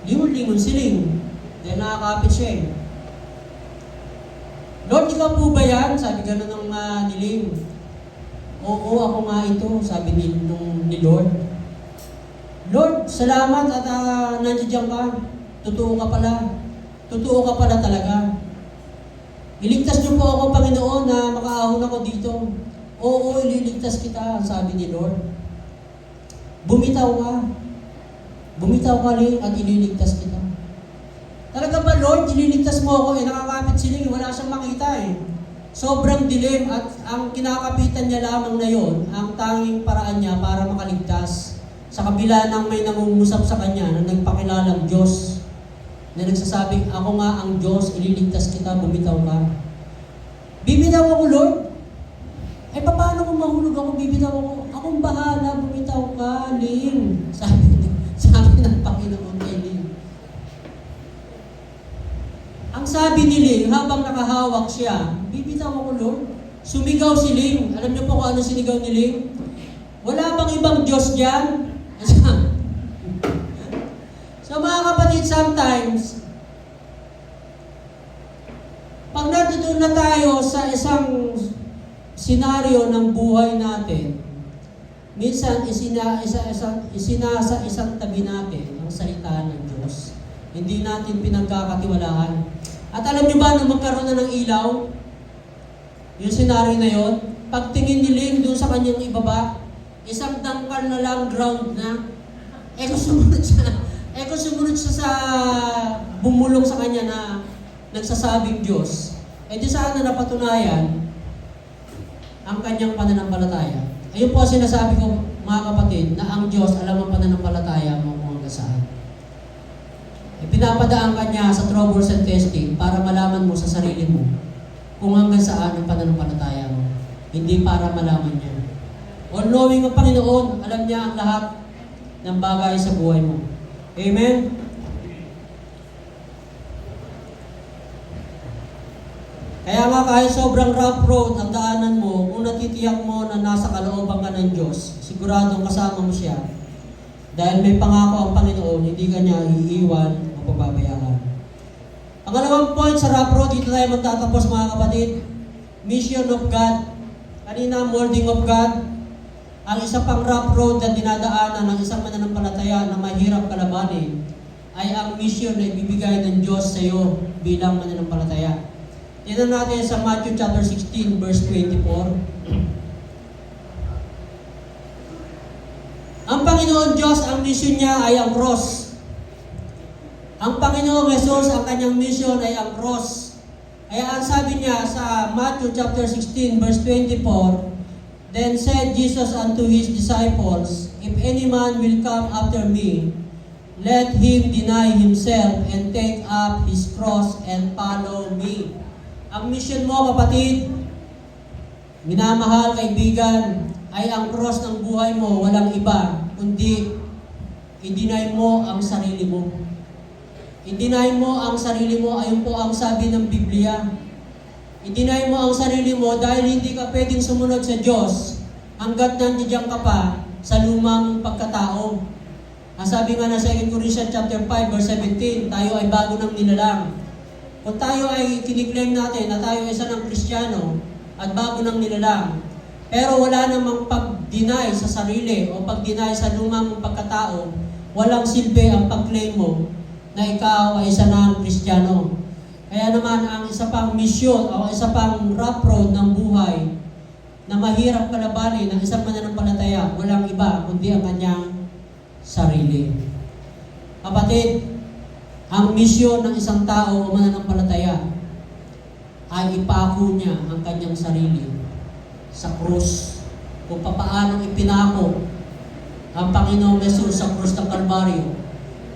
Lingon si Ling. Dahil nakakapit siya "Lord, ikaw po ba yan?" Sabi gano'n ng ni Ling. "Oo, ako nga ito," sabi ni Lord. "Lord, salamat at nandiyan ka. Totoo ka pala. Totoo ka pala talaga. Iligtas niyo po ako, Panginoon, na makaahon ako dito." "Oo, ililigtas kita," sabi ni Lord. Bumitaw ka, Ling, at ililigtas kita." "Talaga ba, Lord, ililigtas mo ako?" Nakakapit si Ling, wala siyang makita Sobrang dilim at ang kinakapitan niya lamang na yon, ang tanging paraan niya para makaligtas. Sa kabila ng may nangungusap sa kanya na nagpakilalang Diyos, na nagsasabing, "Ako nga ang Diyos, ililigtas kita, bumitaw ka." "Bibitaw ako, Lord?" Paano kung mahulog ako, bibitaw ako? "Akong bahala, bumitaw ka, Ling." Sabi ng Panginoon kay Ling. Ang sabi ni Ling, habang nakahawak siya, "Bibitaw ako, Lord." Sumigaw si Ling. Alam niyo po kung ano sinigaw ni Ling? "Wala bang ibang Diyos dyan?" So mga kapatid, sometimes, pag natutunan na tayo sa isang senaryo ng buhay natin, minsan isinasa isang tabi natin ang salita ng Diyos. Hindi natin pinagkakatiwalaan. At alam niyo ba, nung magkaroon na ng ilaw, yung senaryo na yon, pagtingin ni Ling doon sa kanyang ibaba, isang dangkal na lang ground na. Kung sumunod siya sa bumulong sa kanya na nagsasabing Diyos, di saan na napatunayan ang kanyang pananampalataya. Ayun po sinasabi ko, mga kapatid, na ang Diyos alam ang pananampalataya mo kung hanggang saan. Pinapadaan ka niya sa troubles and testing para malaman mo sa sarili mo kung hanggang saan ang pananampalataya mo. Hindi para malaman niya. All-knowing ang Panginoon, alam niya ang lahat ng bagay sa buhay mo. Amen? Kaya nga kahit sobrang rough road ang daanan mo, kung natitiyak mo na nasa kalooban ka ng Diyos, siguradong kasama mo siya. Dahil may pangako ang Panginoon, hindi ka niya iiwan o pababayaan. Pangalawang point sa rough road, dito tayo magtatapos mga kapatid. Mission of God. Kanina, molding of God. Ang isa pang rough road na dinadaanan ng isang mananampalataya na mahirap kalabanin ay ang mission na ibibigay ng Diyos sa iyo bilang mananampalataya. Tingnan natin sa Matthew chapter 16 verse 24. Ang Panginoon Diyos, ang mission niya ay ang cross. Ang Panginoong Jesus, ang kanyang mission ay ang cross. Kaya ang sabi niya sa Matthew chapter 16 verse 24, Then said Jesus unto his disciples, If any man will come after me, let him deny himself and take up his cross and follow me. Ang mission mo, kapatid, minamahal, kaibigan, ay ang cross ng buhay mo, walang iba, kundi i-deny mo ang sarili mo. I-deny mo ang sarili mo, ayun po ang sabi ng Biblia. I-deny mo ang sarili mo dahil hindi ka pwedeng sumunod sa Diyos hanggat nandiyan ka pa sa lumang pagkatao. Ang sabi nga na 2 Corinthians chapter 5 verse 17, tayo ay bago ng nilalang. Kung tayo ay kiniklaim natin na tayo ay isa ng Kristiyano at bago ng nilalang, pero wala namang pag-deny sa sarili o pag-deny sa lumang pagkatao, walang silbi ang pag-claim mo na ikaw ay isa ng Kristiyano. Kaya naman ang isa pang misyon o isa pang rough road ng buhay na mahirap kalabanin ng isang mananampalataya, walang iba kundi ang kanyang sarili. Kapatid, ang misyon ng isang tao o mananampalataya ay ipako niya ang kanyang sarili sa krus. Kung papaanong ipinako ang Panginoong Jesus sa krus ng Kalbaryo,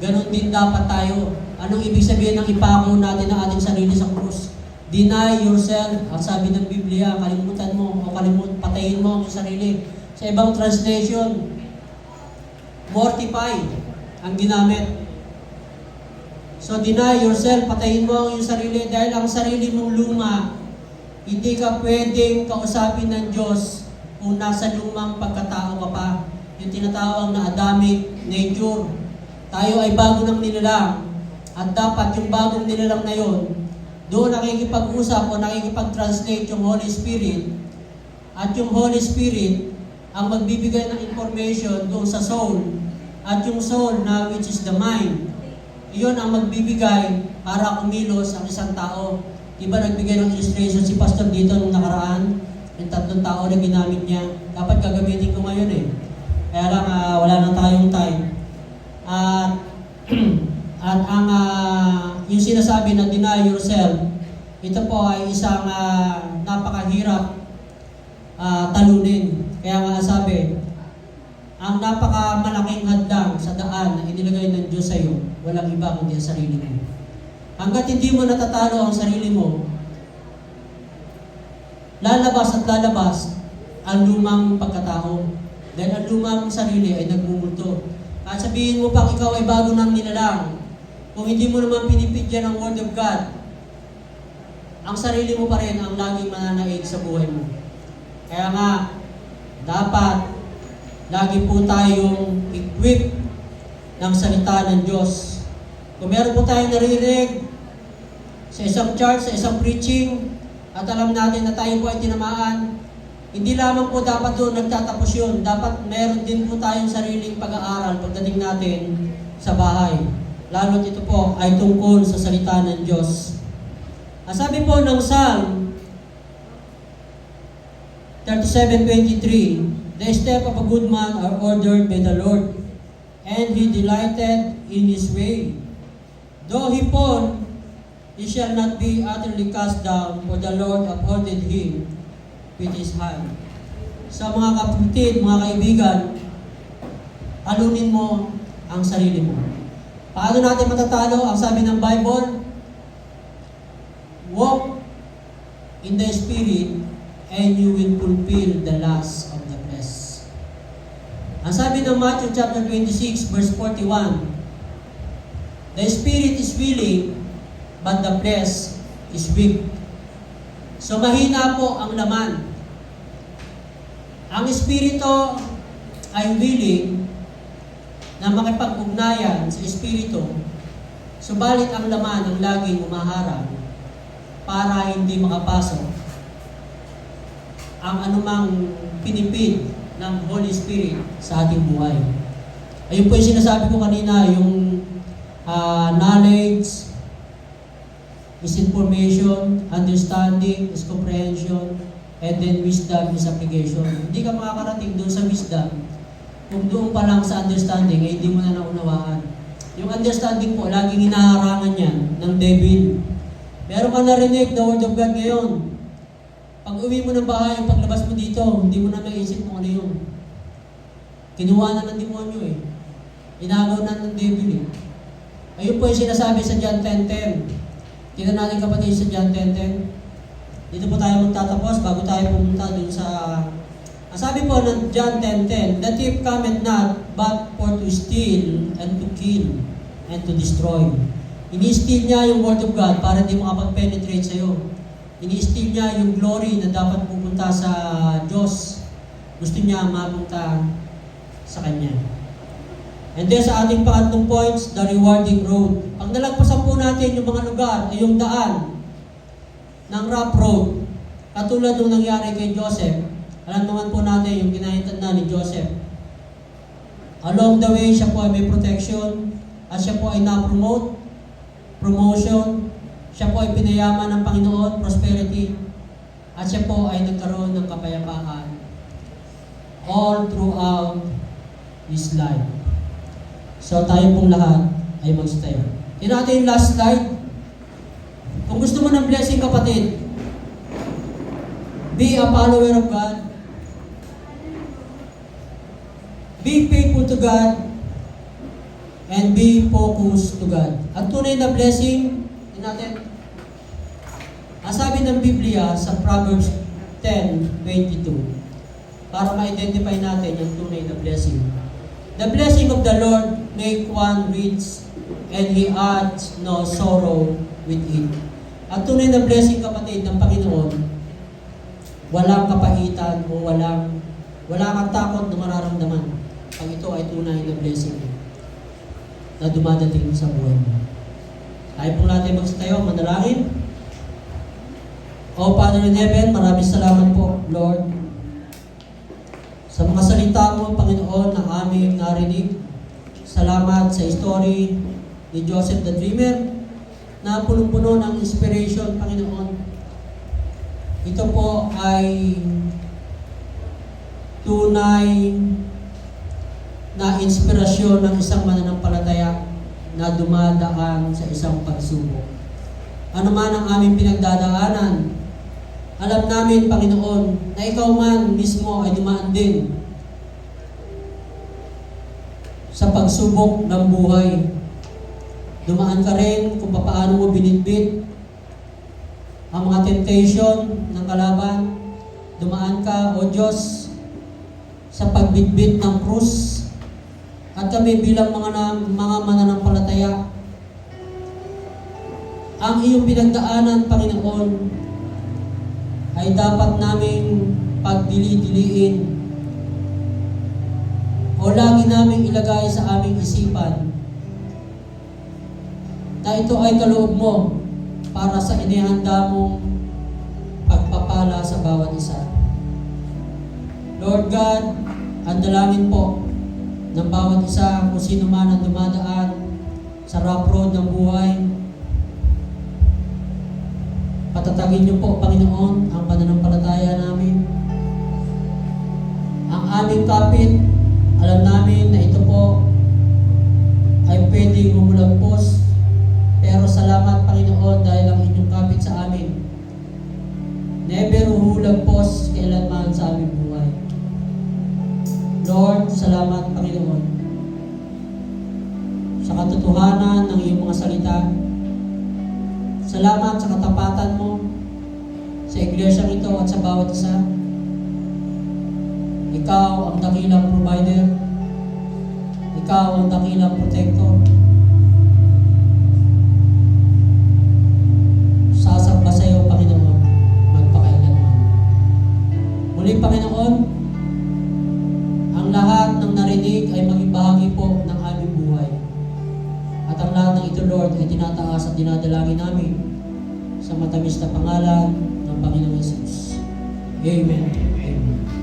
ganon din dapat tayo. Anong ibig sabihin ng ipako natin ang ating sarili sa krus? Deny yourself. Ang sabi ng Biblia, kalimutan mo o patayin mo ang sarili. Sa ibang translation, mortify ang ginamit. So deny yourself, patayin mo ang iyong sarili dahil ang sarili mong luma, hindi ka pwedeng kausapin ng Diyos kung nasa lumang pagkatao ka pa. Yung tinatawag na Adamic nature. Tayo ay bago ng nilalang at dapat yung bagong nilalang na yon, doon nakikipag-usap o nakikipag-translate yung Holy Spirit at yung Holy Spirit ang magbibigay ng information doon sa soul at yung soul na which is the mind. Iyon ang magbibigay para kumilos ang isang tao. Diba nagbigay ng illustration si Pastor dito nung nakaraan? Yung 3 tao na ginamit niya. Dapat gagamitin ko ngayon eh. Kaya lang wala na tayong time. At ang yung sinasabi na deny yourself, ito po ay isang napakahirap talunin. Kaya nga sabi, ang napakamalaking hadlang sa daan na inilagay ng Diyos sa iyo, walang iba kundi ang sarili mo. Hanggat hindi mo natatalo ang sarili mo, lalabas at lalabas ang lumang pagkatao. Dahil ang lumang sarili ay nagmumulto. At sabihin mo pang ikaw ay bago ng nilalang, kung hindi mo naman pinipigyan ng Word of God, ang sarili mo pa rin ang laging mananaig sa buhay mo. Kaya nga, dapat lagi po tayong equip ng salita ng Diyos. Kung meron po tayong naririnig sa isang church, sa isang preaching, at alam natin na tayo po ay tinamaan, hindi lamang po dapat doon nagtatapos yun. Dapat meron din po tayong sariling pag-aaral pagdating natin sa bahay. Lalo't ito po ay tungkol sa salita ng Diyos. Ang sabi po ng Psalm 37:23, the steps of a good man are ordered by the Lord, and he delighted in his way. Though he fall, he shall not be utterly cast down, for the Lord upholdeth him with his hand. Sa mga kapatid, mga kaibigan, alunin mo ang sarili mo. Paano natin matatalo? Ang sabi ng Bible, walk in the Spirit, and you will fulfill the lust of the flesh. Ang sabi ng Matthew chapter 26, verse 41, the Spirit is willing, but the flesh is weak. So mahina po ang laman. Ang Espiritu ay willing na makipag-ugnayan sa Espiritu, subalit ang laman ang laging umaharang para hindi makapasok ang anumang pinipid ng Holy Spirit sa ating buhay. Ayun po yung sinasabi ko kanina, yung knowledge, misinformation, understanding, comprehension, and then wisdom is application. Hindi ka makakarating doon sa wisdom kung doon pa lang sa understanding ay hindi mo na naunawaan. Yung understanding po, laging hinaharangan yan ng devil. Meron ka narinig na word of God ngayon. Pag uwi mo ng bahay, paglabas mo dito, hindi mo na naisip kung ano yun. Kinuha na ng demonyo eh. Inagaw na ng devil eh. Ayun po yung sinasabi sa John 10:10. Tingnan natin kapatid sa John 10:10. Dito po tayo magtatapos bago tayo pumunta dun sa... Ang sabi po ng John 10:10, the thief cometh not but for to steal and to kill and to destroy. Ini-steal niya yung word of God para hindi makapag-penetrate sa'yo. Ini-steal niya yung glory na dapat pupunta sa Diyos. Gusto niya mapunta sa Kanya. And then sa ating pangatlong points, the rewarding road. Pag nalagpasan po natin yung mga lugar, yung daan ng rough road, katulad nung nangyari kay Joseph, alam naman po natin yung kinahintanda ni Joseph. Along the way, siya po ay may protection, at siya po ay na-promote, promotion, siya po ay pinayaman ng Panginoon, prosperity, at siya po ay nagkaroon ng kapayapaan all throughout his life. So tayo pong lahat ay magstay. Tingnan natin yung last slide. Kung gusto mo ng blessing kapatid, be a follower of God, be faithful to God, and be focused to God. Ang tunay na blessing, natin. Ang sabi ng Biblia sa Proverbs 10:22, para ma-identify natin yung tunay na blessing. The blessing of the Lord make one rich, and He adds no sorrow with it. Ang tunay na blessing kapatid ng Panginoon, walang kapahitan o wala kang takot na mararamdaman pag ito ay tunay na blessing na dumadating sa buhay mo. Tayo po natin magtayo, manalangin. O Father in Heaven, maraming salamat po, Lord, sa mga salita mo, Panginoon, na aming narinig. Salamat sa story ni Joseph the Dreamer, na punong-puno ng inspiration, Panginoon. Ito po ay tunay na inspirasyon ng isang mananampalataya na dumadaan sa isang pagsubok. Ano man ang aming pinagdadaanan, alam namin, Panginoon, na Ikaw man mismo ay dumaan din sa pagsubok ng buhay. Dumaan ka rin kung paano mo binitbit ang mga temptation ng kalaban. Dumaan ka, O Diyos, sa pagbitbit ng krus. At kami bilang mga mananampalataya, ang iyong pinagdaanan, Panginoon, ay dapat naming pagdili-diliin o lagi naming ilagay sa aming isipan na ito ay kaloob mo para sa inihanda mong pagpapala sa bawat isa. Lord God, ang dalangin po ng bawat isa kung sino man ang dumadaan sa rough road ng buhay, patatagin niyo po, Panginoon, ang pananampalataya namin. aming kapit, alam namin na ito po ay pwedeng humulampos. Pero salamat, Panginoon, dahil ang inyong kapit sa amin never humulampos kailanman sa aming buhay. Lord, salamat, Panginoon, sa katotohanan ng iyong mga salita. Salamat sa katapatan mo sa iglesia ito at sa bawat isa. Ikaw ang dakilang provider. Ikaw ang dakilang protector. Sasamba sa iyo, Panginoon, magpakailanman. Muli, Panginoon, ang lahat ng narinig ay maging bahagi po ng aming buhay. At ang lahat ng ito, Lord, ay tinataas at dinadalangin namin sa matamis na pangalan ng Panginoong Jesus. Amen. Amen.